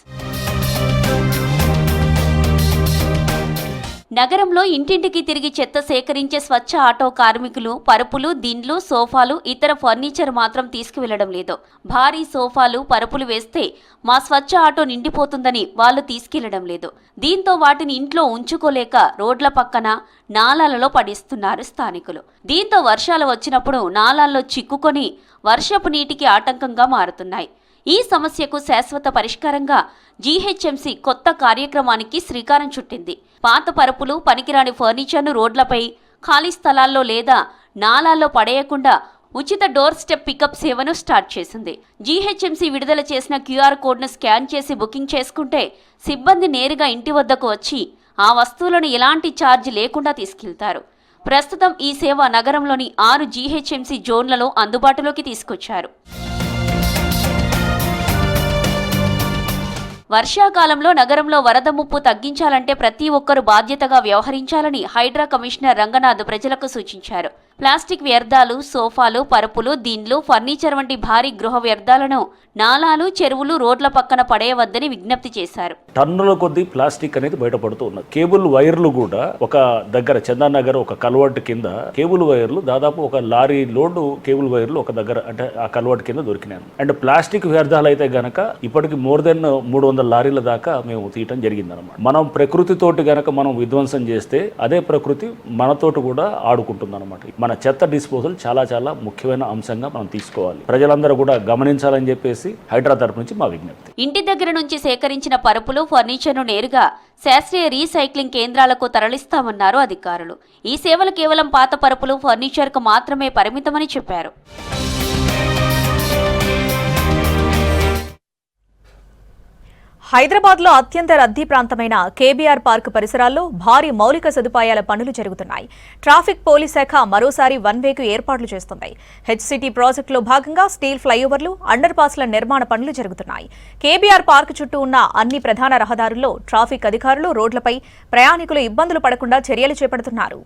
నగరంలో ఇంటింటికి తిరిగి చెత్త సేకరించే స్వచ్ఛ ఆటో కార్మికులు పరుపులు, దిండ్లు, సోఫాలు, ఇతర ఫర్నిచర్ మాత్రం తీసుకువెళ్లడం లేదు. భారీ సోఫాలు, పరుపులు వేస్తే మా స్వచ్ఛ ఆటో నిండిపోతుందని వాళ్ళు తీసుకెళ్లడం లేదు. దీంతో వాటిని ఇంట్లో ఉంచుకోలేక రోడ్ల పక్కన, నాలాలలో పడిస్తున్నారు స్థానికులు. దీంతో వర్షాలు వచ్చినప్పుడు నాలాల్లో చిక్కుకొని వర్షపు నీటికి ఆటంకంగా మారుతున్నాయి. ఈ సమస్యకు శాశ్వత పరిష్కారంగా జీహెచ్ఎంసీ కొత్త కార్యక్రమానికి శ్రీకారం చుట్టింది. పాత పరుపులు, పనికిరాని ఫర్నిచర్ను రోడ్లపై, ఖాళీ స్థలాల్లో లేదా నాలాల్లో పడేయకుండా ఉచిత డోర్ స్టెప్ పికప్ సేవను స్టార్ట్ చేసింది. జీహెచ్ఎంసీ విడుదల చేసిన క్యూఆర్ కోడ్ను స్కాన్ చేసి బుకింగ్ చేసుకుంటే సిబ్బంది నేరుగా ఇంటి వద్దకు వచ్చి ఆ వస్తువులను ఎలాంటి ఛార్జ్ లేకుండా తీసుకెళ్తారు. ప్రస్తుతం ఈ సేవ నగరంలోని 6 జీహెచ్ఎంసీ జోన్లలో అందుబాటులోకి తీసుకొచ్చారు. వర్షాకాలంలో నగరంలో వరద ముప్పు తగ్గించాలంటే ప్రతి ఒక్కరూ బాధ్యతగా వ్యవహరించాలని హైడ్రా కమిషనర్ రంగనాథ్ ప్రజలకు సూచించారు. ప్లాస్టిక్ వ్యర్థాలు, సోఫాలు, పరుపులు, దిండ్లు, ఫర్నిచర్ వంటి భారీ గృహ వ్యర్థాలను నాలాలు, చెరువులు, రోడ్ల పక్కన పడేయవద్దని విజ్ఞప్తి చేశారు. టన్నుల కొద్దీ ప్లాస్టిక్ అనేది బయటపడుతూ ఉన్నది. కేబుల్ వైర్లు కూడా ఒక దగ్గర చందానగర్ ఒక కల్వర్ట్ కింద కేబుల్ వైర్లు దాదాపు ఒక లారీ లోడ్ కేబుల్ వైర్లు ఒక దగ్గర అంటే ఆ కల్వర్ట్ కింద దొరికినాయి. అండ్ ప్లాస్టిక్ వ్యర్థాలు అయితే గనక ఇప్పటికి మోర్ దెన్ 300 లారీల దాకా మేము తీయటం జరిగిందనమాట. మనం ప్రకృతితోటి గనక మనం విధ్వంసం చేస్తే అదే ప్రకృతి మనతోటి కూడా ఆడుకుంటుంది అనమాట. మన చెత్త డిస్పోజల్ చాలా చాలా ముఖ్యమైన అంశంగా మనం తీసుకోవాలి. ప్రజలందరూ కూడా గమనించాలని చెప్పేసి హైడ్రా తరపు నుంచి మా విజ్ఞప్తి. ఇంటి దగ్గర నుంచి సేకరించిన పరుపులు, ఫర్నిచర్ను నేరుగా శాస్త్రీయ రీసైక్లింగ్ కేంద్రాలకు తరలిస్తామన్నారు అధికారులు. ఈ సేవలు కేవలం పాత పరుపులు, ఫర్నిచర్కు మాత్రమే పరిమితమని చెప్పారు. హైదరాబాద్లో అత్యంత రద్దీ ప్రాంతమైన కేబీఆర్ పార్క్ పరిసరాల్లో భారీ మౌలిక సదుపాయాల పనులు జరుగుతున్నాయి. ట్రాఫిక్ పోలీస్ శాఖ మరోసారి వన్వేకు ఏర్పాట్లు చేస్తుంది. హెచ్సిటీ ప్రాజెక్టులో భాగంగా స్టీల్ ఫ్లైఓవర్లు, అండర్ పాస్ల నిర్మాణ పనులు జరుగుతున్నాయి. కేబీఆర్ పార్క్ చుట్టూ ఉన్న అన్ని ప్రధాన రహదారుల్లో ట్రాఫిక్ అధికారులు రోడ్లపై ప్రయాణికులు ఇబ్బందులు పడకుండా చర్యలు చేపడుతున్నారు.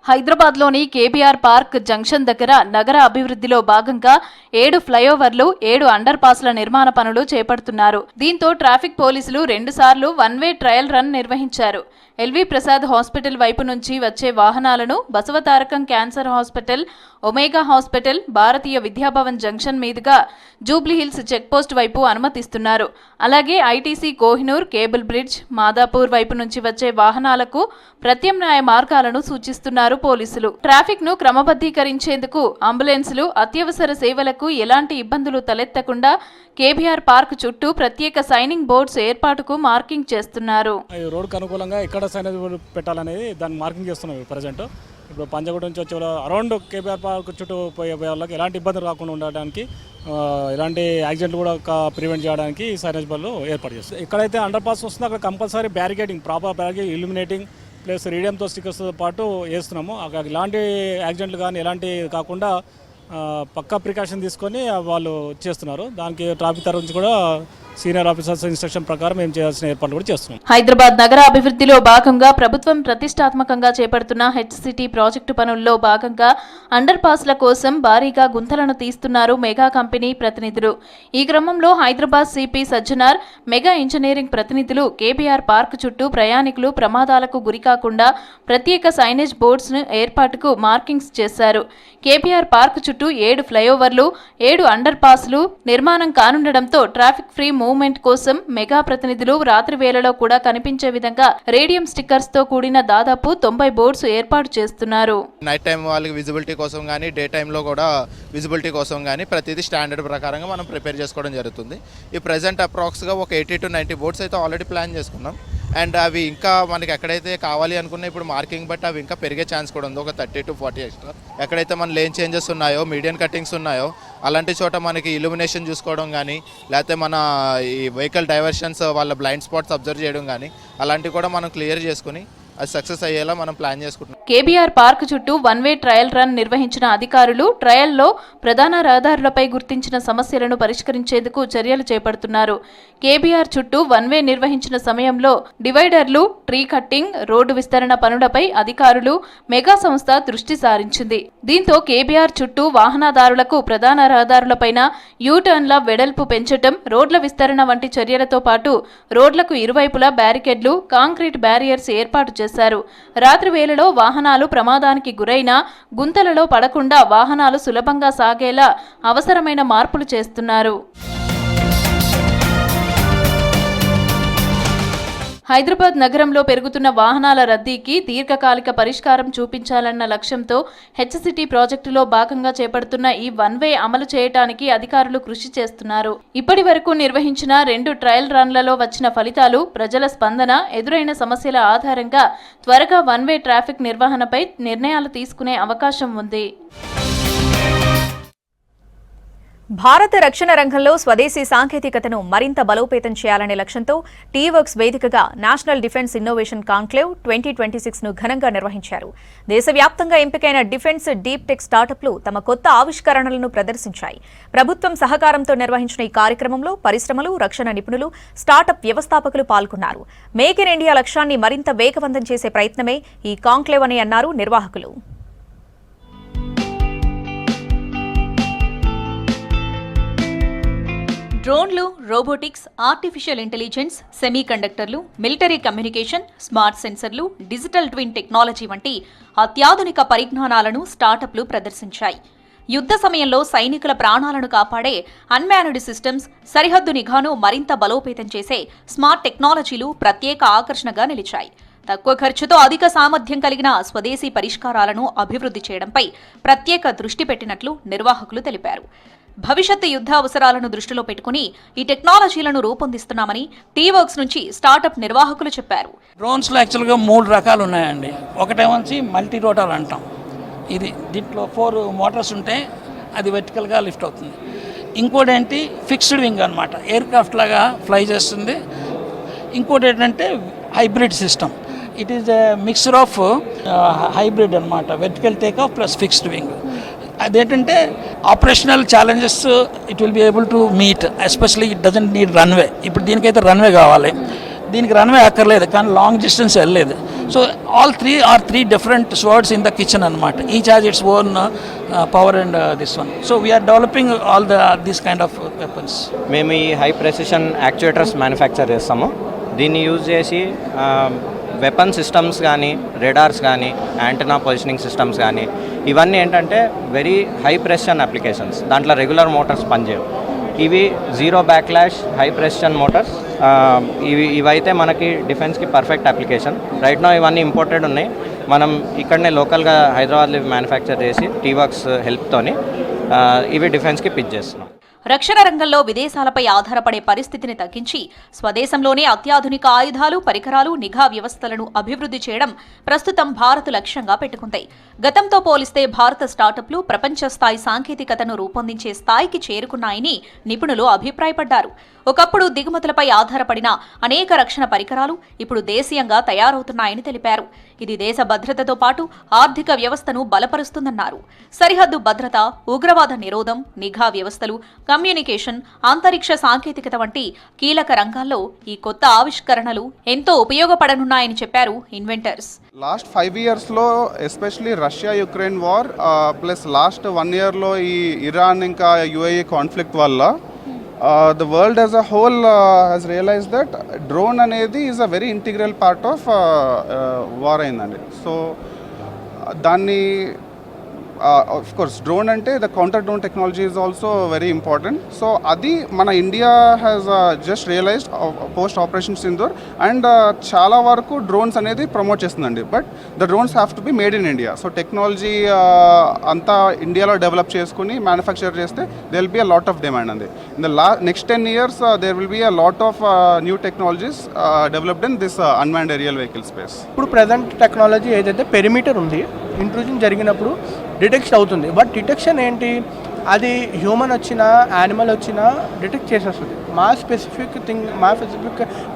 హైదరాబాద్లోని కేబీఆర్ పార్క్ జంక్షన్ దగ్గర నగర అభివృద్ధిలో భాగంగా 7 ఫ్లైఓవర్లు, 7 అండర్ పాస్ల నిర్మాణ పనులు చేపడుతున్నారు. దీంతో ట్రాఫిక్ పోలీసులు 2 సార్లు వన్వే ట్రయల్ రన్ నిర్వహించారు. ఎల్వి ప్రసాద్ హాస్పిటల్ వైపు నుంచి వచ్చే వాహనాలను Basavatarakam cancer hospital, Omega hospital, Bharatiya Vidya Bhavan junction మీదుగా జూబ్లీహిల్స్ చెక్పోస్ట్ వైపు అనుమతిస్తున్నారు. అలాగే ITC Kohinoor, cable bridge, Madhapur వైపు నుంచి వచ్చే వాహనాలకు ప్రత్యామ్నాయ మార్గాలను సూచిస్తున్నారు పోలీసులు. ట్రాఫిక్ ను క్రమబద్ధీకరించేందుకు అంబులెన్సులు, అత్యవసర సేవలకు ఎలాంటి ఇబ్బందులు తలెత్తకుండా కేబీఆర్ పార్క్ చుట్టూ ప్రత్యేక సైనింగ్ బోర్డ్స్ ఏర్పాటుకు మార్కింగ్ చేస్తున్నారు. రోడ్డుకు అనుకూలంగా ఎక్కడ సైనేజ్ బోర్డు పెట్టాలనేది దాన్ని మార్కింగ్ చేస్తున్నాం ప్రజెంట్. ఇప్పుడు పంజాగుట్ట నుంచి వచ్చే అరౌండ్ కేబీఆర్ పార్క్ చుట్టూ పోయే వాళ్ళకి ఎలాంటి ఇబ్బందులు రాకుండా ఉండడానికి, ఎలాంటి యాక్సిడెంట్లు కూడా ప్రివెంట్ చేయడానికి సైనేజ్ బోర్డులు ఏర్పాటు చేస్తాం. ఎక్కడైతే అండర్ పాస్ వస్తుందో అక్కడ compulsory barricading, proper barricade, illuminating plus రేడియంతో స్టిక్కర్స్తో పాటు వేస్తున్నాము. అక్కడ ఎలాంటి యాక్సిడెంట్లు కానీ ఎలాంటి కాకుండా పక్కా ప్రికాషన్ తీసుకొని వాళ్ళు చేస్తున్నారు. దానికి ట్రాఫిక్ తరఫు నుంచి కూడా సీనియర్ ఆఫీసర్స్ ఇన్స్ట్రక్షన్ ప్రకారం మేము చేయాల్సిన ఏర్పాట్లు కూడా చేస్తున్నాం. హైదరాబాద్ నగర అభివృద్ధిలో భాగంగా ప్రభుత్వం ప్రతిష్టాత్మకంగా చేపడుతున్న హెచ్సిటీ ప్రాజెక్టు పనుల్లో భాగంగా అండర్ పాస్ల కోసం భారీగా గుంతలను తీస్తున్నారు మెగా కంపెనీ ప్రతినిధులు. ఈ క్రమంలో Hyderabad CP Sajjanar, mega engineering ప్రతినిధులు కేబీఆర్ పార్క్ చుట్టూ ప్రయాణికులు ప్రమాదాలకు గురికాకుండా ప్రత్యేక సైనేజ్ బోర్డ్స్ ను ఏర్పాటుకు మార్కింగ్స్ చేశారు. కేబీఆర్ పార్క్ చుట్టూ 7 ఫ్లైఓవర్లు, 7 అండర్ పాస్లు నిర్మాణం కానుండడంతో ట్రాఫిక్ ఫ్రీ మూవ్మెంట్ కోసం మెగా ప్రతినిధులు రాత్రి వేళలో కూడా కనిపించే విధంగా రేడియం స్టిక్కర్స్ తో కూడిన దాదాపు 90 బోర్డ్స్ ఏర్పాటు చేస్తున్నారు. నైట్ టైం వాళ్ళకి విజిబిలిటీ కోసం కానీ, డే టైంలో కూడా విజిబిలిటీ కోసం కానీ ప్రతిదీ స్టాండర్డ్ ప్రకారంగా మనం ప్రిపేర్ చేసుకోవడం జరుగుతుంది. ఈ ప్రెజెంట్ అప్రాక్స్గా ఒక 80 to 90 బోర్డ్స్ అయితే ఆల్రెడీ ప్లాన్ చేసుకున్నాం. అండ్ అవి ఇంకా మనకి ఎక్కడైతే కావాలి అనుకున్నా ఇప్పుడు మార్కింగ్ బట్టి అవి ఇంకా పెరిగే ఛాన్స్ కూడా ఉంది. ఒక 30 to 40 ఎక్స్ట్రా. ఎక్కడైతే మన లేన్ చేంజెస్ ఉన్నాయో, మీడియన్ కటింగ్స్ ఉన్నాయో అలాంటి చోట మనకి ఇల్యూమినేషన్ చూసుకోవడం కానీ, లేకపోతే మన ఈ వెహికల్ డైవర్షన్స్ వాళ్ళ బ్లైండ్ స్పాట్స్ అబ్జర్వ్ చేయడం కానీ అలాంటివి కూడా మనం క్లియర్ చేసుకుని అది సక్సెస్ అయ్యేలా మనం ప్లాన్ చేసుకుంటున్నాం. కేబీఆర్ పార్క్ చుట్టూ 1-వే ట్రయల్ రన్ నిర్వహించిన అధికారులు ట్రయల్లో ప్రధాన రహదారులపై గుర్తించిన సమస్యలను పరిష్కరించేందుకు చర్యలు చేపడుతున్నారు. కేబీఆర్ చుట్టూ 1-వే నిర్వహించిన సమయంలో డివైడర్లు, ట్రీ కట్టింగ్, రోడ్డు విస్తరణ పనులపై అధికారులు, మెగా సంస్థ దృష్టి సారించింది. దీంతో కేబీఆర్ చుట్టూ వాహనదారులకు ప్రధాన రహదారులపైన యూటర్న్ల వెడల్పు పెంచటం, రోడ్ల విస్తరణ వంటి చర్యలతో పాటు రోడ్లకు ఇరువైపులా బ్యారికేడ్లు, కాంక్రీట్ బ్యారియర్స్ ఏర్పాటు చేశారు. రాత్రి వేళలో వాహనాలు ప్రమాదానికి గురైనా గుంతలలో పడకుండా వాహనాలు సులభంగా సాగేలా అవసరమైన మార్పులు చేస్తున్నారు. హైదరాబాద్ నగరంలో పెరుగుతున్న వాహనాల రద్దీకి దీర్ఘకాలిక పరిష్కారం చూపించాలన్న లక్ష్యంతో హెచ్సిటీ ప్రాజెక్టులో భాగంగా చేపడుతున్న ఈ 1-వే అమలు చేయడానికి అధికారులు కృషి చేస్తున్నారు. ఇప్పటి వరకు నిర్వహించిన 2 ట్రయల్ రన్లలో వచ్చిన ఫలితాలు, ప్రజల స్పందన, ఎదురైన సమస్యల ఆధారంగా త్వరగా 1-వే ట్రాఫిక్ నిర్వహణపై నిర్ణయాలు తీసుకునే అవకాశం ఉంది. భారత రక్షణ రంగంలో స్వదేశీ సాంకేతికతను మరింత బలోపేతం చేయాలనే లక్ష్యంతో టీవర్క్స్ వేదికగా నేషనల్ డిఫెన్స్ ఇన్నోవేషన్ కాంక్లేవ్ 2026ను ఘనంగా నిర్వహించారు. దేశవ్యాప్తంగా ఎంపికైన డిఫెన్స్ డీప్ టెక్ స్టార్టప్లు తమ కొత్త ఆవిష్కరణలను ప్రదర్శించాయి. ప్రభుత్వం సహకారంతో నిర్వహించిన ఈ కార్యక్రమంలో పరిశ్రమలు, రక్షణ నిపుణులు, స్టార్టప్ వ్యవస్థాపకులు పాల్గొన్నారు. మేక్ ఇన్ ఇండియా లక్ష్యాన్ని మరింత వేగవంతం చేసే ప్రయత్నమే ఈ కాంక్లేవ్ అని అన్నారు నిర్వాహకులు. డ్రోన్లు, రోబోటిక్స్, ఆర్టిఫిషియల్ ఇంటెలిజెన్స్, సెమీకండక్టర్లు, మిలిటరీ కమ్యూనికేషన్, స్మార్ట్ సెన్సర్లు, డిజిటల్ ట్విన్ టెక్నాలజీ వంటి అత్యాధునిక పరిజ్ఞానాలను స్టార్టప్లు ప్రదర్శించాయి. యుద్ధ సమయంలో సైనికుల ప్రాణాలను కాపాడే అన్మాన్డ్ సిస్టమ్స్, సరిహద్దు నిఘాను మరింత బలోపేతం చేసే స్మార్ట్ టెక్నాలజీలు ప్రత్యేక ఆకర్షణగా నిలిచాయి. తక్కువ ఖర్చుతో అధిక సామర్థ్యం కలిగిన స్వదేశీ పరిష్కారాలను అభివృద్ధి చేయడంపై ప్రత్యేక దృష్టి పెట్టినట్లు నిర్వాహకులు తెలిపారు. భవిష్యత్తు యుద్ధ అవసరాలను దృష్టిలో పెట్టుకుని ఈ టెక్నాలజీలను రూపొందిస్తున్నామని టీవర్క్స్ నుంచి స్టార్టప్ నిర్వాహకులు చెప్పారు. డ్రోన్స్లో యాక్చువల్గా 3 రకాలు ఉన్నాయండి. ఒకటేమొచ్చి మల్టీ రోటర్ అంటాం. దీంట్లో 4 మోటార్స్ ఉంటే అది వెర్టికల్గా లిఫ్ట్ అవుతుంది. ఇంకోటి ఏంటి ఫిక్స్డ్ వింగ్ అనమాట, ఎయిర్ క్రాఫ్ట్ లాగా ఫ్లై చేస్తుంది. ఇంకోటి ఏంటంటే hybrid system. It is a mixer of hybrid అనమాట, vertical take off plus fixed wing. అదేంటంటే operational challenges it will be able to meet, especially it doesn't need runway. ఇప్పుడు దీనికైతే runway కావాలి, దీనికి రన్వే అక్కర్లేదు, కానీ లాంగ్ డిస్టెన్స్ వెళ్ళలేదు. So all 3 different swords in the kitchen అనమాట. Each has its own power and this one. So we are developing all this kind of weapons. మేము ఈ హై ప్రెసిషన్ యాక్చుయేటర్స్ మ్యానుఫ్యాక్చర్ చేస్తాము. దీన్ని యూజ్ చేసి weapon systems కానీ, radars కానీ, antenna positioning systems కానీ, ఇవన్నీ ఏంటంటే వెరీ హై ప్రెసిషన్ అప్లికేషన్స్. దాంట్లో రెగ్యులర్ మోటార్స్ పనిచేయవు. ఇవి zero backlash high precision Motors. ఇవైతే మనకి డిఫెన్స్కి పర్ఫెక్ట్ అప్లికేషన్. రైట్ నో ఇవన్నీ ఇంపోర్టెడ్ ఉన్నాయి. మనం ఇక్కడనే లోకల్గా హైదరాబాద్లో మ్యానుఫ్యాక్చర్ చేసి టీవర్క్స్ హెల్ప్తోని ఇవి డిఫెన్స్కి పిచ్ చేస్తున్నాం. రక్షణ రంగంలో విదేశాలపై ఆధారపడే పరిస్థితిని తగ్గించి స్వదేశంలోనే అత్యాధునిక ఆయుధాలు, పరికరాలు, నిఘా వ్యవస్థలను అభివృద్ధి చేయడం ప్రస్తుతం భారత్ లక్ష్యంగా పెట్టుకుంది. గతంతో పోలిస్తే భారత స్టార్టప్లు ప్రపంచ స్థాయి సాంకేతికతను రూపొందించే స్థాయికి చేరుకున్నాయని నిపుణులు అభిప్రాయపడ్డారు. ఒకప్పుడు దిగుమతులపై ఆధారపడిన అనేక రక్షణ పరికరాలు ఇప్పుడు దేశీయంగా తయారవుతున్నాయని తెలిపారు. ఇది దేశ భద్రతతో పాటు ఆర్థిక వ్యవస్థను బలపరుస్తుందన్నారు. సరిహద్దు భద్రత, ఉగ్రవాద నిరోధం, నిఘా వ్యవస్థలు, కమ్యూనికేషన్, అంతరిక్ష సాంకేతికత వంటి కీలక రంగాల్లో ఈ కొత్త ఆవిష్కరణలు ఎంతో ఉపయోగపడనున్నాయని చెప్పారు ఇన్వెంటర్స్. లాస్ట్ 5 yearsలో especially Russia Ukraine war plus last 1 yearలో ఈ ఇరాన్ ఇంకా యుఏఈ కాన్ఫ్లిక్ట్ వల్ల the world as a whole has realized that drone అనేది is a very integral part of war అయిందండి. సో దాన్ని of course drone అంటే the counter drone technology is also very important. So అది మన India has just realized post operation Sindoor and చాలా వరకు drones అనేది promote చేస్తుందండి. But the drones have to be made in India. So technology అంతా ఇండియాలో develop చేసుకుని manufacture చేస్తే there will be a lot of demand అండి. In the next 10 years there will be a lot of new technologies developed in this unmanned aerial vehicle space. ఇప్పుడు present technology ఏదైతే perimeter ఉంది, intrusion జరిగినప్పుడు detection అవుతుంది. But detection ఏంటి, అది human వచ్చినా animal వచ్చినా డిటెక్ట్ చేసేస్తుంది. మా స్పెసిఫిక్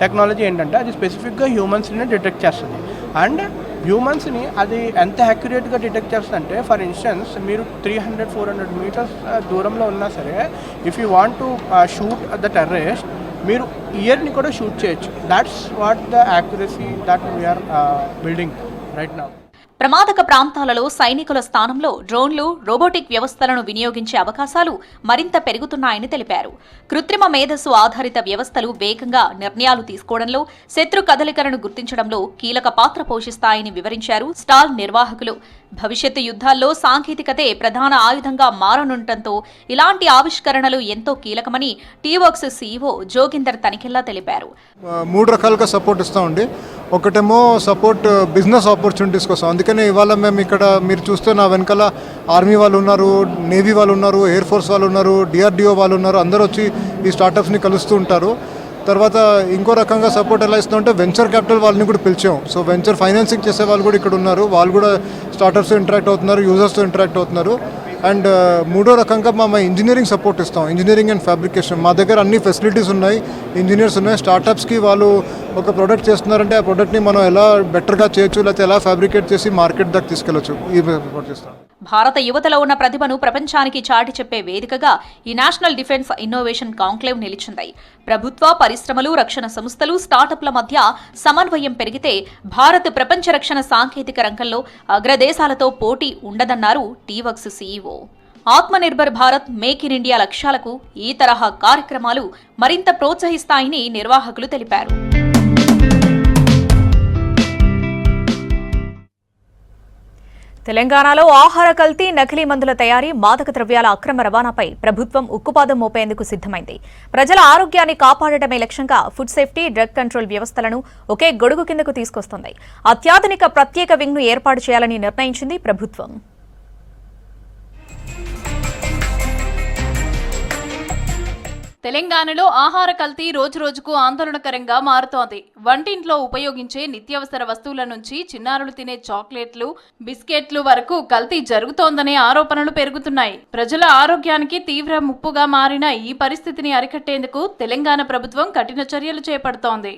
టెక్నాలజీ ఏంటంటే అది స్పెసిఫిక్గా హ్యూమన్స్ని డిటెక్ట్ చేస్తుంది. అండ్ హ్యూమన్స్ని అది ఎంత యాక్యురేట్గా డిటెక్ట్ చేస్తుందంటే, ఫర్ ఇన్స్టెన్స్ మీరు 300-400 మీటర్స్ దూరంలో ఉన్నా సరే, if you want to shoot the terrorist, మీరు ఇయర్ని కూడా షూట్ చేయొచ్చు. That's what the accuracy that we are building right now. ప్రమాదక ప్రాంతాలలో సైనికుల స్థానంలో డ్రోన్లు, రోబోటిక్ వ్యవస్థలను వినియోగించే అవకాశాలు మరింత పెరుగుతున్నాయని తెలిపారు. కృత్రిమ మేధస్సు ఆధారిత వ్యవస్థలు వేగంగా నిర్ణయాలు తీసుకోవడంలో, శత్రు కదలికలను గుర్తించడంలో కీలక పాత్ర పోషిస్తాయని వివరించారు స్టాల్ నిర్వాహకులు. భవిష్యత్తు యుద్ధాల్లో సాంకేతికతే ప్రధాన ఆయుధంగా మారనుండటంతో ఇలాంటి ఆవిష్కరణలు ఎంతో కీలకమని టీవర్క్స్ సీఈఓ జోగిందర్ తనిఖీల్లా తెలిపారు. 3 రకాలుగా సపోర్ట్ ఇస్తామండి. ఒకటేమో సపోర్ట్ బిజినెస్ ఆపర్చునిటీస్ కోసం. అందుకనే ఇవాళ మేము ఇక్కడ మీరు చూస్తే నా వెనకాల ఆర్మీ వాళ్ళు ఉన్నారు, నేవీ వాళ్ళు ఉన్నారు, ఎయిర్ ఫోర్స్ వాళ్ళు ఉన్నారు, డిఆర్డిఓ వాళ్ళు ఉన్నారు. అందరూ వచ్చి ఈ స్టార్టప్స్ని కలుస్తూ ఉంటారు. తర్వాత ఇంకో రకంగా సపోర్ట్ ఎలా ఇస్తామంటే వెంచర్ క్యాపిటల్ వాళ్ళని కూడా పిలిచాం. సో వెంచర్ ఫైనాన్సింగ్ చేసే వాళ్ళు కూడా ఇక్కడ ఉన్నారు. వాళ్ళు కూడా స్టార్టప్స్తో ఇంటరాక్ట్ అవుతున్నారు, యూజర్స్తో ఇంటరాక్ట్ అవుతున్నారు. అండ్ మూడో రకంగా మా ఇంజనీరింగ్ సపోర్ట్ ఇస్తాం. ఇంజనీరింగ్ అండ్ ఫ్యాబ్రికేషన్ మా దగ్గర అన్ని ఫెసిలిటీస్ ఉన్నాయి, ఇంజనీర్స్ ఉన్నాయి. స్టార్టప్స్కి వాళ్ళు ఒక ప్రోడక్ట్ చేస్తున్నారంటే ఆ ప్రోడక్ట్ని మనం ఎలా బెటర్గా చేయొచ్చు, లేకపోతే ఎలా ఫ్యాబ్రికేట్ చేసి మార్కెట్ దాకా తీసుకెళ్ళచ్చు, ఈ సపోర్ట్ చేస్తాం. భారత యువతలో ఉన్న ప్రతిభను ప్రపంచానికి చాటి చెప్పే వేదికగా ఈ నేషనల్ డిఫెన్స్ ఇన్నోవేషన్ కాంక్లేవ్ నిలిచింది. ప్రభుత్వ, పరిశ్రమలు, రక్షణ సంస్థలు, స్టార్టప్ల మధ్య సమన్వయం పెరిగితే భారత్ ప్రపంచ రక్షణ సాంకేతిక రంగంలో అగ్రదేశాలతో పోటీ ఉండదన్నారు T Works CEO. Atmanirbhar Bharat, make in India లక్ష్యాలకు ఈ తరహా కార్యక్రమాలు మరింత ప్రోత్సహిస్తాయని నిర్వాహకులు తెలిపారు. తెలంగాణలో ఆహార కల్తీ, నకిలీ మందుల తయారీ, మాదక ద్రవ్యాల అక్రమ రవాణాపై ప్రభుత్వం ఉక్కుపాదం మోపేందుకు సిద్ధమైంది. ప్రజల ఆరోగ్యాన్ని కాపాడటమే లక్ష్యంగా ఫుడ్ సేఫ్టీ, డ్రగ్ కంట్రోల్ వ్యవస్థలను ఒకే గొడుగు కిందకు తీసుకొస్తోంది. అత్యాధునిక ప్రత్యేక వింగ్ను ఏర్పాటు చేయాలని నిర్ణయించింది ప్రభుత్వం. తెలంగాణలో ఆహార కల్తీ రోజురోజుకు ఆందోళనకరంగా మారుతోంది. వంటింట్లో ఉపయోగించే నిత్యావసర వస్తువుల నుంచి చిన్నారులు తినే చాక్లెట్లు, బిస్కెట్లు వరకు కల్తీ జరుగుతోందనే ఆరోపణలు పెరుగుతున్నాయి. ప్రజల ఆరోగ్యానికి తీవ్ర ముప్పుగా మారిన ఈ పరిస్థితిని అరికట్టేందుకు తెలంగాణ ప్రభుత్వం కఠిన చర్యలు చేపడుతోంది.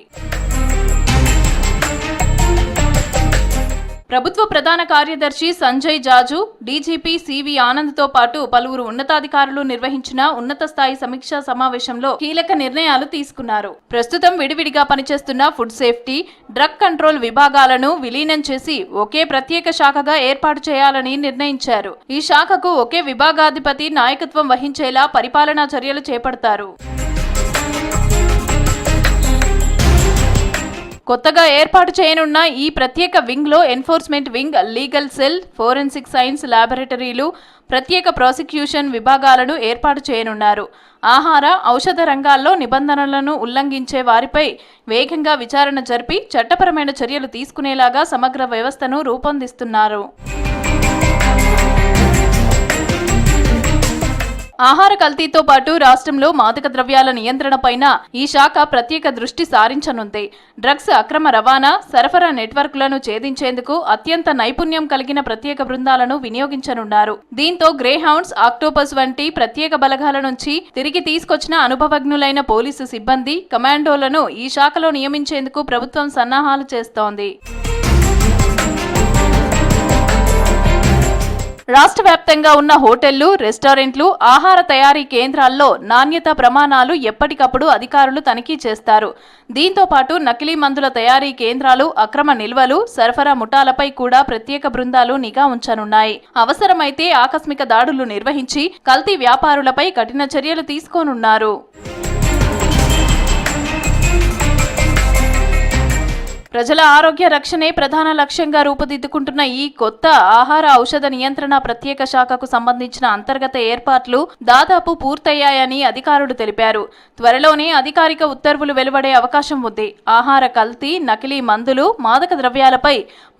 ప్రభుత్వ ప్రధాన కార్యదర్శి సంజయ్ జాజు, డీజీపీ సివి ఆనంద్తో పాటు పలువురు ఉన్నతాధికారులు నిర్వహించిన ఉన్నత స్థాయి సమీక్షా సమావేశంలో కీలక నిర్ణయాలు తీసుకున్నారు. ప్రస్తుతం విడివిడిగా పనిచేస్తున్న ఫుడ్ సేఫ్టీ, డ్రగ్ కంట్రోల్ విభాగాలను విలీనం చేసి ఒకే ప్రత్యేక శాఖగా ఏర్పాటు చేయాలని నిర్ణయించారు. ఈ శాఖకు ఒకే విభాగాధిపతి నాయకత్వం వహించేలా పరిపాలనా చర్యలు చేపడతారు. కొత్తగా ఏర్పాటు చేయనున్న ఈ ప్రత్యేక వింగ్లో enforcement wing, legal cell, forensic science ల్యాబొరేటరీలు, ప్రత్యేక ప్రాసిక్యూషన్ విభాగాలను ఏర్పాటు చేయనున్నారు. ఆహార, ఔషధ రంగాల్లో నిబంధనలను ఉల్లంఘించే వారిపై వేగంగా విచారణ జరిపి చట్టపరమైన చర్యలు తీసుకునేలాగా సమగ్ర వ్యవస్థను రూపొందిస్తున్నారు. ఆహార కల్తీతో పాటు రాష్ట్రంలో మాదక ద్రవ్యాల నియంత్రణపైన ఈ శాఖ ప్రత్యేక దృష్టి సారించనుంది. డ్రగ్స్ అక్రమ రవాణా, సరఫరా నెట్వర్క్లను ఛేదించేందుకు అత్యంత నైపుణ్యం కలిగిన ప్రత్యేక బృందాలను వినియోగించనున్నారు. దీంతో గ్రేహౌండ్స్, ఆక్టోపస్ వంటి ప్రత్యేక బలగాల నుంచి తిరిగి తీసుకొచ్చిన అనుభవజ్ఞులైన పోలీసు సిబ్బంది, కమాండోలను ఈ శాఖలో నియమించేందుకు ప్రభుత్వం సన్నాహాలు చేస్తోంది. రాష్ట్ర వ్యాప్తంగా ఉన్న హోటళ్లు, రెస్టారెంట్లు, ఆహార తయారీ కేంద్రాల్లో నాణ్యత ప్రమాణాలు ఎప్పటికప్పుడు అధికారులు తనిఖీ చేస్తారు. దీంతో పాటు నకిలీ మందుల తయారీ కేంద్రాలు, అక్రమ నిల్వలు, సరఫరా ముఠాలపై కూడా ప్రత్యేక బృందాలు నిఘా ఉంచనున్నాయి. అవసరమైతే ఆకస్మిక దాడులు నిర్వహించి కల్తీ వ్యాపారులపై కఠిన చర్యలు తీసుకోనున్నారు. ప్రజల ఆరోగ్య రక్షణే ప్రధాన లక్ష్యంగా రూపుదిద్దుకుంటున్న ఈ కొత్త ఆహార ఔషధ నియంత్రణ ప్రత్యేక శాఖకు సంబంధించిన అంతర్గత ఏర్పాట్లు దాదాపు పూర్తయ్యాయని అధికారులు తెలిపారు. త్వరలోనే అధికారిక ఉత్తర్వులు వెలువడే అవకాశం ఉంది. ఆహార కల్తీ, నకిలీ మందులు, మాదక ద్రవ్యాలపై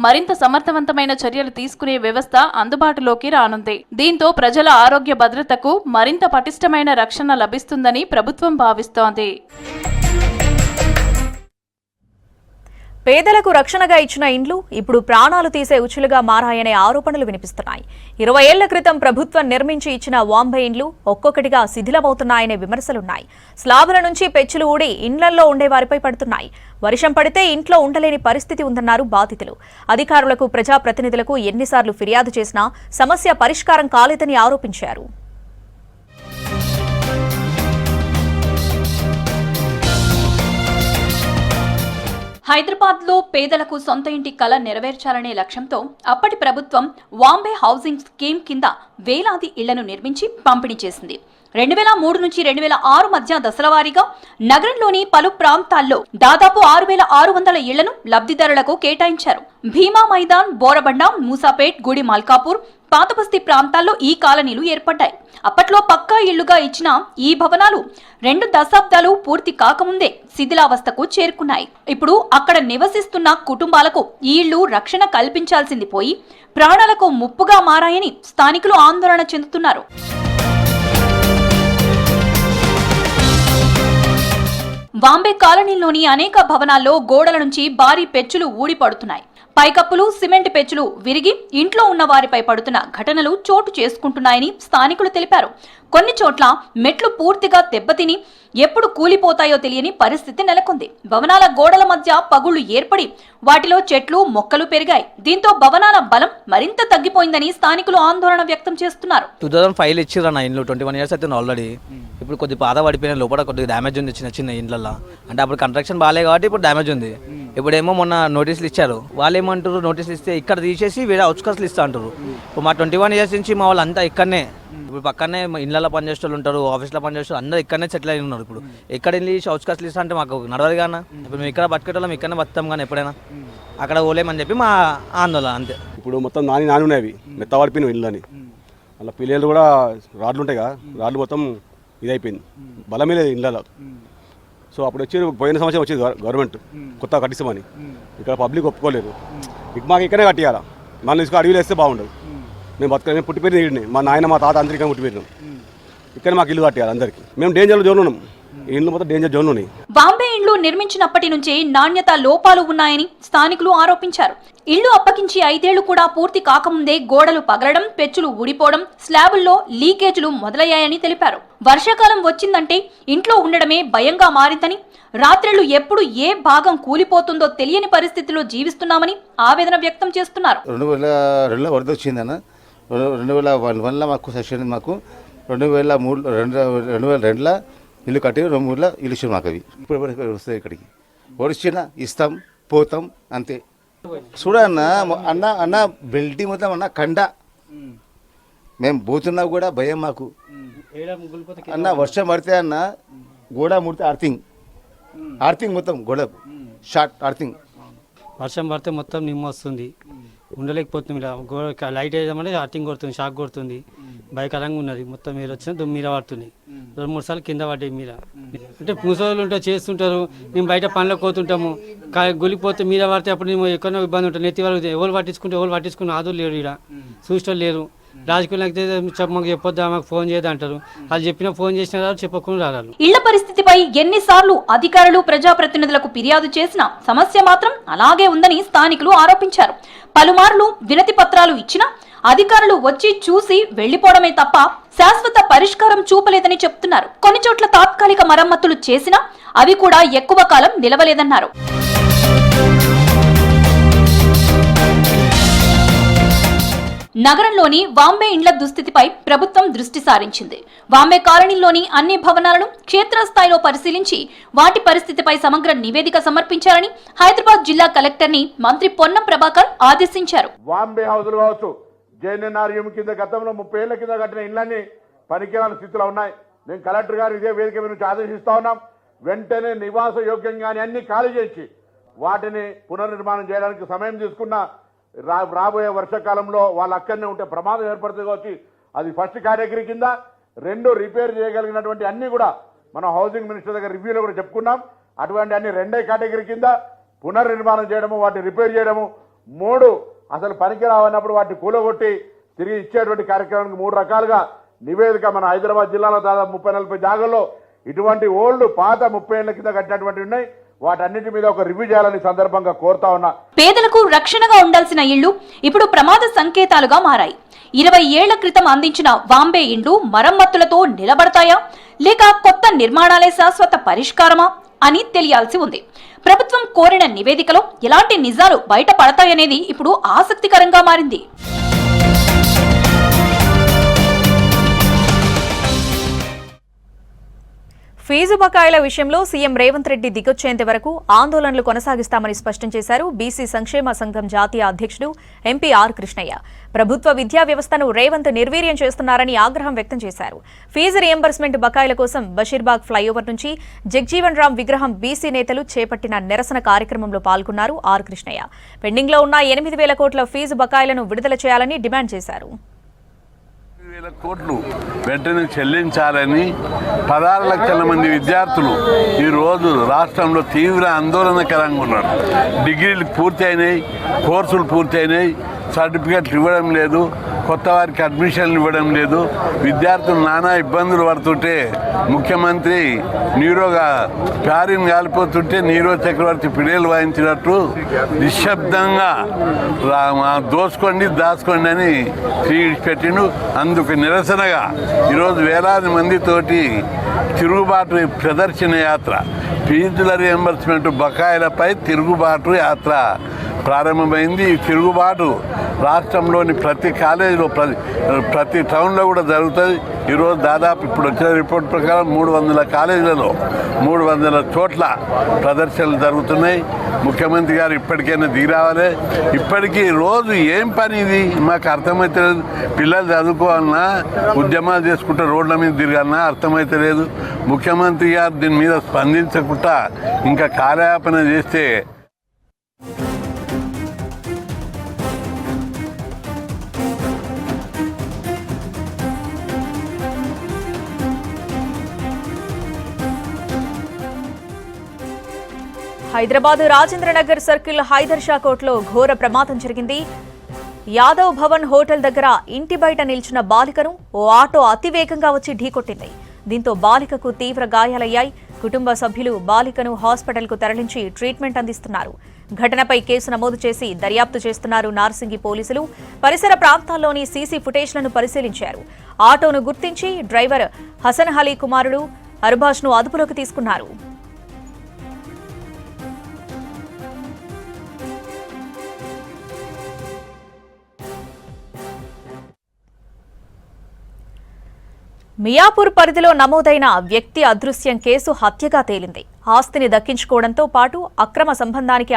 మరింత సమర్థవంతమైన చర్యలు తీసుకునే వ్యవస్థ అందుబాటులోకి రానుంది. దీంతో ప్రజల ఆరోగ్య భద్రతకు మరింత పటిష్టమైన రక్షణ లభిస్తుందని ప్రభుత్వం భావిస్తోంది. పేదలకు రక్షణగా ఇచ్చిన ఇండ్లు ఇప్పుడు ప్రాణాలు తీసే ఉచ్చులుగా మారాయనే ఆరోపణలు వినిపిస్తున్నాయి. 20 ఏళ్ల క్రితం ప్రభుత్వం నిర్మించి ఇచ్చిన వాంబే ఇండ్లు ఒక్కొక్కటిగా శిథిలమవుతున్నాయనే విమర్శలున్నాయి. స్లాబుల నుంచి పెచ్చులు ఊడి ఇండ్లల్లో ఉండేవారిపై పడుతున్నాయి. వర్షం పడితే ఇంట్లో ఉండలేని పరిస్థితి ఉందన్నారు బాధితులు. అధికారులకు, ప్రజాప్రతినిధులకు ఎన్నిసార్లు ఫిర్యాదు చేసినా సమస్య పరిష్కారం కాలేదని ఆరోపించారు. హైదరాబాద్లో పేదలకు సొంత ఇంటి కల నెరవేర్చాలనే లక్ష్యంతో అప్పటి ప్రభుత్వం వాంబే హౌసింగ్ స్కీమ్ కింద వేలాది ఇళ్లను నిర్మించి పంపిణీ చేసింది. 2003 నుంచి 2006 మధ్య దశలవారీగా నగరంలోని పలు ప్రాంతాల్లో దాదాపు 6,600 ఇళ్లను లబ్ధిదారులకు కేటాయించారు. భీమా మైదాన్, బోరబండ, మూసాపేట్, గుడి మల్కాపూర్, పాతబస్తీ ప్రాంతాల్లో ఈ కాలనీలు ఏర్పడ్డాయి. అప్పట్లో పక్కా ఇళ్లుగా ఇచ్చిన ఈ భవనాలు 2 దశాబ్దాలు పూర్తి కాకముందే శిథిలావస్థకు చేరుకున్నాయి. ఇప్పుడు అక్కడ నివసిస్తున్న కుటుంబాలకు ఈ ఇళ్లు రక్షణ కల్పించాల్సింది పోయి ప్రాణాలకు ముప్పుగా మారాయని స్థానికులు ఆందోళన చెందుతున్నారు. వాంబే కాలనీలోని అనేక భవనాల్లో గోడల నుంచి భారీ పెచ్చులు ఊడిపడుతున్నాయి. పైకప్పులు, సిమెంట్ పెచ్చులు విరిగి ఇంట్లో ఉన్న వారిపై పడుతున్న ఘటనలు చోటు చేసుకుంటున్నాయని స్థానికులు తెలిపారు. కొన్ని చోట్ల మెట్లు పూర్తిగా దెబ్బతిని ఎప్పుడు కూలిపోతాయో తెలియని పరిస్థితి నెలకొంది. భవనాల గోడల మధ్య పగుళ్లు ఏర్పడి వాటిలో చెట్లు, మొక్కలు పెరిగాయి. దీంతో భవనాల బలం మరింత తగ్గిపోయిందని స్థానికులు ఆందోళన వ్యక్తం చేస్తున్నారు. 2005 ఇచ్చిర్రు నా ఇంట్లో 21 years అయితే ఆల్రెడీ. ఇప్పుడు కొద్ది పాత పడిపోయిన లోపల కొద్దిగా డ్యామేజ్ ఉంది చిన్న చిన్న ఇండ్లలో. అంటే అప్పుడు కన్స్ట్రక్షన్ బాగాలే కాబట్టి ఇప్పుడు డ్యామేజ్ ఉంది. ఇప్పుడేమో మొన్న నోటీసులు ఇచ్చారు. వాళ్ళు ఏమంటారు, నోటీసులు ఇస్తే ఇక్కడ తీసేసి వేరే అవుట్స్కట్స్లు ఇస్తా అంటారు. ఇప్పుడు మా 21 years నుంచి మా వాళ్ళు అంతా ఇక్కడనే, ఇప్పుడు పక్కనే ఇళ్ళలో పనిచేసే వాళ్ళు ఉంటారు, ఆఫీస్లో పనిచేసే అందరూ ఇక్కడనే సెటిల్ అయి ఉన్నారు. ఇప్పుడు ఎక్కడ వెళ్ళి అవుట్స్కట్స్లు ఇస్తా అంటే మాకు నడవదు కానీ, ఇప్పుడు మేము ఇక్కడ బతికేటోళ్ళం ఇక్కడనే బతాం కానీ ఎప్పుడైనా అక్కడ పోలేమని చెప్పి మా ఆందోళన అంతే. ఇప్పుడు మొత్తం నాని ఉన్నాయి, మెత్తవాడిపోయిన ఇళ్ళని. అలా పిల్లలు కూడా రాడ్లు ఉంటాయి కదా, రాడ్లు మొత్తం ఇదైపోయింది, బలమే లేదు ఇళ్ళలో. సో అప్పుడు వచ్చి పోయిన సంవత్సరం వచ్చేది గవర్నమెంట్ కొత్తగా కట్టిస్తామని. ఇక్కడ పబ్లిక్ ఒప్పుకోలేదు. మాకు ఇక్కడే కట్టియాలా, మనం తీసుకుని అడవిలో వేస్తే బాగుండదు. మేము మేము పుట్టిపోయిన ఇడిని, మా నాయన మా తాత అందరికీ పుట్టిపోయినాం. ఇక్కడ మాకు ఇల్లు కట్టియాలి అందరికీ. మేము డేంజర్ జోన్ ఉన్నాం, ఈ ఇల్లు మొత్తం డేంజర్ జోన్ ఉన్నాయి. వాంబే ఇండ్లు నిర్మించినప్పటి నుంచే నాణ్యత లోపాలు ఉన్నాయని స్థానికులు ఆరోపించారు. ఇళ్లు అప్పగించి 5 ఏళ్లు కూడా పూర్తి కాకముందే గోడలు పగలడం, పెచ్చులు ఊడిపోవడం, స్లాబుల్లో లీకేజీలు మొదలయ్యాయని తెలిపారు. వర్షాకాలం వచ్చిందంటే ఇంట్లో ఉండడమే భయంగా మారిందని, రాత్రులు ఎప్పుడు ఏ భాగం కూలిపోతుందో తెలియని పరిస్థితిలో జీవిస్తున్నామని ఆవేదన వ్యక్తం చేస్తున్నారు. 2002లో వరద వచ్చిందన్న, 2001లో మాకు సెషన్, మాకు 2002లో ఇల్లు కట్టి 2003లో ఇల్లు ఇచ్చారు మాకు. అవి ఇప్పుడు వస్తాయి ఇక్కడికి, ఒడిచినా ఇస్తాం, పోతాం అంతే. చూడన్న అన్న అన్న బిల్డింగ్ మొత్తం అన్న కండ, మేము పోతున్నా కూడా భయం మాకు అన్న. వర్షం పడితే అన్న గోడ ముడితే ఆర్తింగ్ మొత్తం గోడ షార్ట్ ఆర్తింగ్. వర్షం పడితే మొత్తం నిమ్మ వస్తుంది, ఉండలేకపోతుంది. ఇలా గోడ లైట్ వేయదామంటే ఆర్తింగ్ కొడుతుంది, షాక్ కొడుతుంది, భయకరంగా ఉన్నది. మొత్తం మీరు వచ్చిన మీర పడుతుంది, 2-3 సార్లు కింద పడ్డాయి మీర. అంటే ముసలు ఉంటే చేస్తుంటారు, మేము బయట పనులకు పోతుంటాము, గులిపోతే మీర పడితే అప్పుడు మేము ఎక్కడో ఇబ్బంది ఉంటుంది. నెత్తి వాళ్ళు ఎవరు పట్టించుకుని ఆదులు లేరు, ఇక్కడ చూసిన లేరు. రాజకీయాలకు మాకు చెప్పొద్దా, మాకు ఫోన్ చేయదు అంటారు. వాళ్ళు చెప్పినా ఫోన్ చేసిన రాదు, చెప్పకుండా రాదు. ఇళ్ల పరిస్థితిపై ఎన్నిసార్లు అధికారులు, ప్రజాప్రతినిధులకు ఫిర్యాదు చేసినా సమస్య మాత్రం అలాగే ఉందని స్థానికులు ఆరోపించారు. పలుమార్లు వినతి పత్రాలు ఇచ్చినా అధికారులు వచ్చి చూసి వెళ్లిపోవడమే తప్ప శాశ్వత పరిష్కారం చూపలేదని చెప్తున్నారు. కొన్ని చోట్ల తాత్కాలిక మరమ్మతులు చేసినా అవి కూడా ఎక్కువ కాలం నిలవలేదన్నారు. నగరంలోని వాంబే ఇండ్ల దుస్థితిపై ప్రభుత్వం దృష్టి సారించింది. వాంబే కాలనీలోని అన్ని భవనాలను క్షేత్రస్థాయిలో పరిశీలించి వాటి పరిస్థితిపై సమగ్ర నివేదిక సమర్పించాలని హైదరాబాద్ జిల్లా కలెక్టర్ ని మంత్రి పొన్నం ప్రభాకర్ ఆదేశించారు. వాంబే హౌసులు కావచ్చు, జేఎన్ఎన్ఆర్ఎం కింద గతంలో 30 ఏళ్ల కింద కట్టిన ఇళ్లన్నీ పనికిరాని స్థితిలో ఉన్నాయి. మేము కలెక్టర్ గారు ఇదే వేదిక మీద నుంచి ఆదేశిస్తా ఉన్నాం. వెంటనే నివాస యోగ్యంగానే అన్ని ఖాళీ చేసి వాటిని పునర్నిర్మాణం చేయడానికి సమయం తీసుకున్న రాబోయే వర్షాకాలంలో వాళ్ళు అక్కడనే ఉంటే ప్రమాదం ఏర్పడుతుంది కాబట్టి అది ఫస్ట్ కేటగిరీ కింద. 2 రిపేర్ చేయగలిగినటువంటి అన్ని కూడా మనం హౌసింగ్ మినిస్టర్ దగ్గర రివ్యూలో కూడా చెప్పుకున్నాం. అటువంటి అన్ని 2వ కేటగిరీ కింద పునర్నిర్మాణం చేయడము, వాటిని రిపేర్ చేయడము. 3 అసలు పనికి రావన్నప్పుడు వాటిని కూలగొట్టి తిరిగి ఇచ్చేటువంటి కార్యక్రమానికి 3 రకాలుగా నివేదిక మన హైదరాబాద్ జిల్లాలో దాదాపు 30-40 జాగాల్లో ఇటువంటి ఓల్డ్ పాత 30 ఏళ్ల కింద కట్టినటువంటి ఉన్నాయి. వాటన్నిటి మీద ఒక రివ్యూ చేయాలని సందర్భంగా కోరుతా ఉన్నా. పేదలకు రక్షణగా ఉండాల్సిన ఇళ్లు ఇప్పుడు ప్రమాద సంకేతాలుగా మారాయి. 20 ఏళ్ల క్రితం అందించిన బాంబే ఇండ్లు మరమ్మతులతో నిలబడతాయా లేక కొత్త నిర్మాణాలే శాశ్వత పరిష్కారమా అని తెలియాల్సి ఉంది. ప్రభుత్వం కోరిన నివేదికలో ఎలాంటి నిజాలు బయటపడతాయనేది ఇప్పుడు ఆసక్తికరంగా మారింది. ఫీజు బకాయిల విషయంలో సీఎం రేవంత్ రెడ్డి దిగొచ్చేంత వరకు ఆందోళనలు కొనసాగిస్తామని స్పష్టం చేశారు బీసీ సంక్షేమ సంఘం జాతీయ అధ్యక్షుడు ఎంపీ ఆర్ కృష్ణయ్య. ప్రభుత్వ విద్యా వ్యవస్థను రేవంత్ నిర్వీర్యం చేస్తున్నారని ఆగ్రహం వ్యక్తం చేశారు. ఫీజు రియంబర్స్మెంట్ బకాయిల కోసం బషీర్బాగ్ ఫ్లైఓవర్ నుంచి జగ్జీవన్ రామ్ విగ్రహం బీసీ నేతలు చేపట్టిన నిరసన కార్యక్రమంలో పాల్గొన్నారు ఆర్ కృష్ణయ్య. పెండింగ్లో ఉన్న 8,000 కోట్ల ఫీజు బకాయిలను విడుదల చేయాలని డిమాండ్ చేశారు. 1,000 కోట్లు వెంటనే చెల్లించాలని 16 లక్షల మంది విద్యార్థులు ఈరోజు రాష్ట్రంలో తీవ్ర ఆందోళనకరంగా ఉన్నారు. డిగ్రీలు పూర్తి అయినాయి, కోర్సులు పూర్తి అయినాయి, సర్టిఫికెట్లు ఇవ్వడం లేదు, కొత్త వారికి అడ్మిషన్లు ఇవ్వడం లేదు. విద్యార్థులు నానా ఇబ్బందులు పడుతుంటే ముఖ్యమంత్రి నీరోగా ప్యారిని కాలిపోతుంటే నీరో చక్రవర్తి పిడేలు వాయించినట్టు నిశ్శబ్దంగా దోసుకోండి దాచుకోండి అని పెట్టిండు. అందుకు నిరసనగా ఈరోజు వేలాది మందితోటి తిరుగుబాటు ప్రదర్శన యాత్ర, ఫీజుల రియంబర్స్మెంట్ బకాయిలపై తిరుగుబాటు యాత్ర ప్రారంభమైంది. ఈ తిరుగుబాటు రాష్ట్రంలోని ప్రతి కాలేజీలో ప్రతి టౌన్లో కూడా జరుగుతుంది. ఈరోజు దాదాపు ఇప్పుడు వచ్చిన రిపోర్ట్ ప్రకారం 300 కాలేజీలలో 300 చోట్ల ప్రదర్శనలు జరుగుతున్నాయి. ముఖ్యమంత్రి గారు ఇప్పటికైనా దిగిరావాలి. ఇప్పటికీ రోజు ఏం పని ఇది మాకు అర్థమైతే లేదు. పిల్లలు చదువుకోవాలన్నా, ఉద్యమాలు చేసుకుంటే రోడ్ల మీద తిరగాలన్నా అర్థమైతే లేదు. ముఖ్యమంత్రి గారు దీని మీద స్పందించకుండా ఇంకా కార్యాపన చేస్తే హైదరాబాద్ రాజేంద్రనగర్ సర్కిల్ హైదర్ షా కోట్లో ఘోర ప్రమాదం జరిగింది. యాదవ్ భవన్ హోటల్ దగ్గర ఇంటి బయట నిల్చిన బాలికను ఓ ఆటో అతివేగంగా వచ్చి ఢీకొట్టింది. దీంతో బాలికకు తీవ్ర గాయాలయ్యాయి. కుటుంబ సభ్యులు బాలికను హాస్పిటల్కు తరలించి ట్రీట్మెంట్ అందిస్తున్నారు. ఘటనపై కేసు నమోదు చేసి దర్యాప్తు చేస్తున్నారు నార్సింగి పోలీసులు. పరిసర ప్రాంతాల్లోని సీసీ ఫుటేజ్లను పరిశీలించారు. ఆటోను గుర్తించి డ్రైవర్ హసన్ అలీ కుమారుడు అర్బాష్ను అదుపులోకి తీసుకున్నారు. మియాపూర్ పరిధిలో నమోదైన వ్యక్తి అదృశ్యం కేసు హత్యగా తేలింది. ఆస్తిని దక్కించుకోవడంతో పాటు అక్రమ సంబంధానికి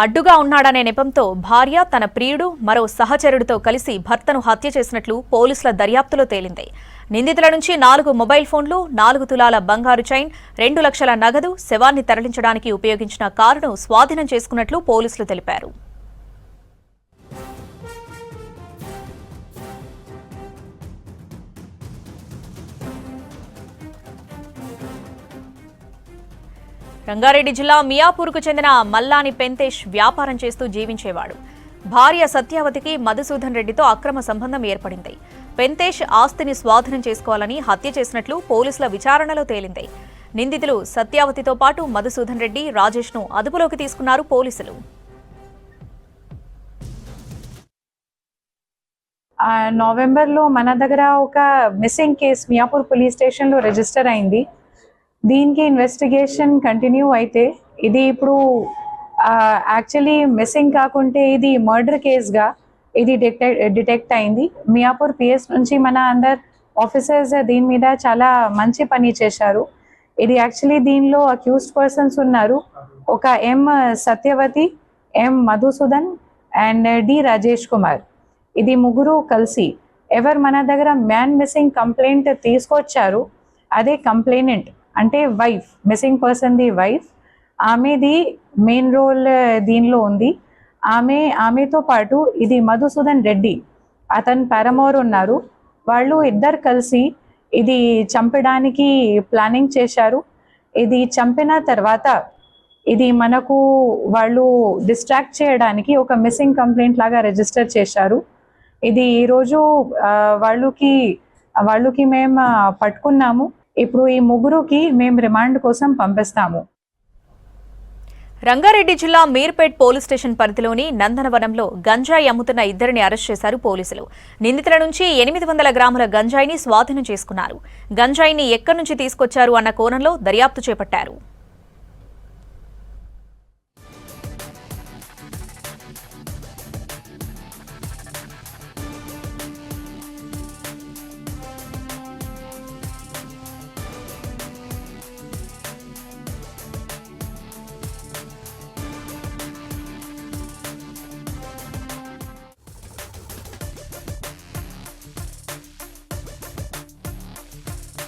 అడ్డుగా ఉన్నాడనే నెపంతో భార్య, తన ప్రియుడు, మరో సహచరుడితో కలిసి భర్తను హత్య చేసినట్లు పోలీసుల దర్యాప్తులో తేలింది. నిందితుల నుంచి 4 మొబైల్ ఫోన్లు, 4 తులాల బంగారు చైన్, 2 లక్షల నగదు, శవాన్ని తరలించడానికి ఉపయోగించిన కారును స్వాధీనం చేసుకున్నట్లు పోలీసులు తెలిపారు. రంగారెడ్డి జిల్లా మియాపూర్కు చెందిన మల్లాని పెంతేష్ వ్యాపారం చేస్తూ జీవించేవాడు. భార్య సత్యావతికి మధుసూదన్ రెడ్డితో అక్రమ సంబంధం ఏర్పడింది. పెంతేష్ ఆస్తిని స్వాధీనం చేసుకోవాలని హత్య చేసినట్లు పోలీసుల విచారణలో తేలింది. నిందితులు సత్యావతితో పాటు మధుసూదన్ రెడ్డి, రాజేష్ను అదుపులోకి తీసుకున్నారు పోలీసులు. నవంబర్లో మన దగ్గర ఒక మిస్సింగ్ కేసు మియాపూర్ పోలీస్ స్టేషన్లో రిజిస్టర్ అయింది. దీనికి ఇన్వెస్టిగేషన్ కంటిన్యూ అయితే ఇది ఇప్పుడు యాక్చువల్లీ మిస్సింగ్ కాకుంటే ఇది మర్డర్ కేసుగా ఇది డిటెక్ట్ అయింది. మియాపూర్ పిఎస్ నుంచి మన అందరు ఆఫీసర్స్ దీని మీద చాలా మంచి పని చేశారు. ఇది యాక్చువల్లీ దీనిలో అక్యూజ్డ్ పర్సన్స్ ఉన్నారు. ఒక ఎం సత్యవతి, ఎం మధుసూదన్ అండ్ డి రాజేష్ కుమార్. ఇది ముగ్గురు కలిసి ఎవరు మన దగ్గర మ్యాన్ మిస్సింగ్ కంప్లైంట్ తీసుకొచ్చారు అదే కంప్లైనెంట్ అంటే wife, missing person the wife, ఆమెది మెయిన్ రోల్ దీనిలో ఉంది. ఆమెతో పాటు ఇది మధుసూదన్ రెడ్డి, అతను పారమోర్ ఉన్నారు. వాళ్ళు ఇద్దరు కలిసి ఇది చంపడానికి ప్లానింగ్ చేశారు. ఇది చంపిన తర్వాత ఇది మనకు వాళ్ళు డిస్ట్రాక్ట్ చేయడానికి ఒక మిస్సింగ్ కంప్లైంట్ లాగా రిజిస్టర్ చేశారు. ఇది ఈరోజు వాళ్ళకి మేము పట్టుకున్నాము. ఇప్పుడు ఈ ముగ్గురుకి మేము రిమాండ్ కోసం పంపిస్తాము. రంగారెడ్డి జిల్లా మీర్పేట్ పోలీస్ స్టేషన్ పరిధిలోని నందనవనంలో గంజాయి అమ్ముతున్న ఇద్దరిని అరెస్ట్ చేశారు పోలీసులు. నిందితుల నుంచి 800 గ్రాముల గంజాయిని స్వాధీనం చేసుకున్నారు. గంజాయిని ఎక్కడి నుంచి తీసుకొచ్చారు అన్న కోణంలో దర్యాప్తు చేపట్టారు.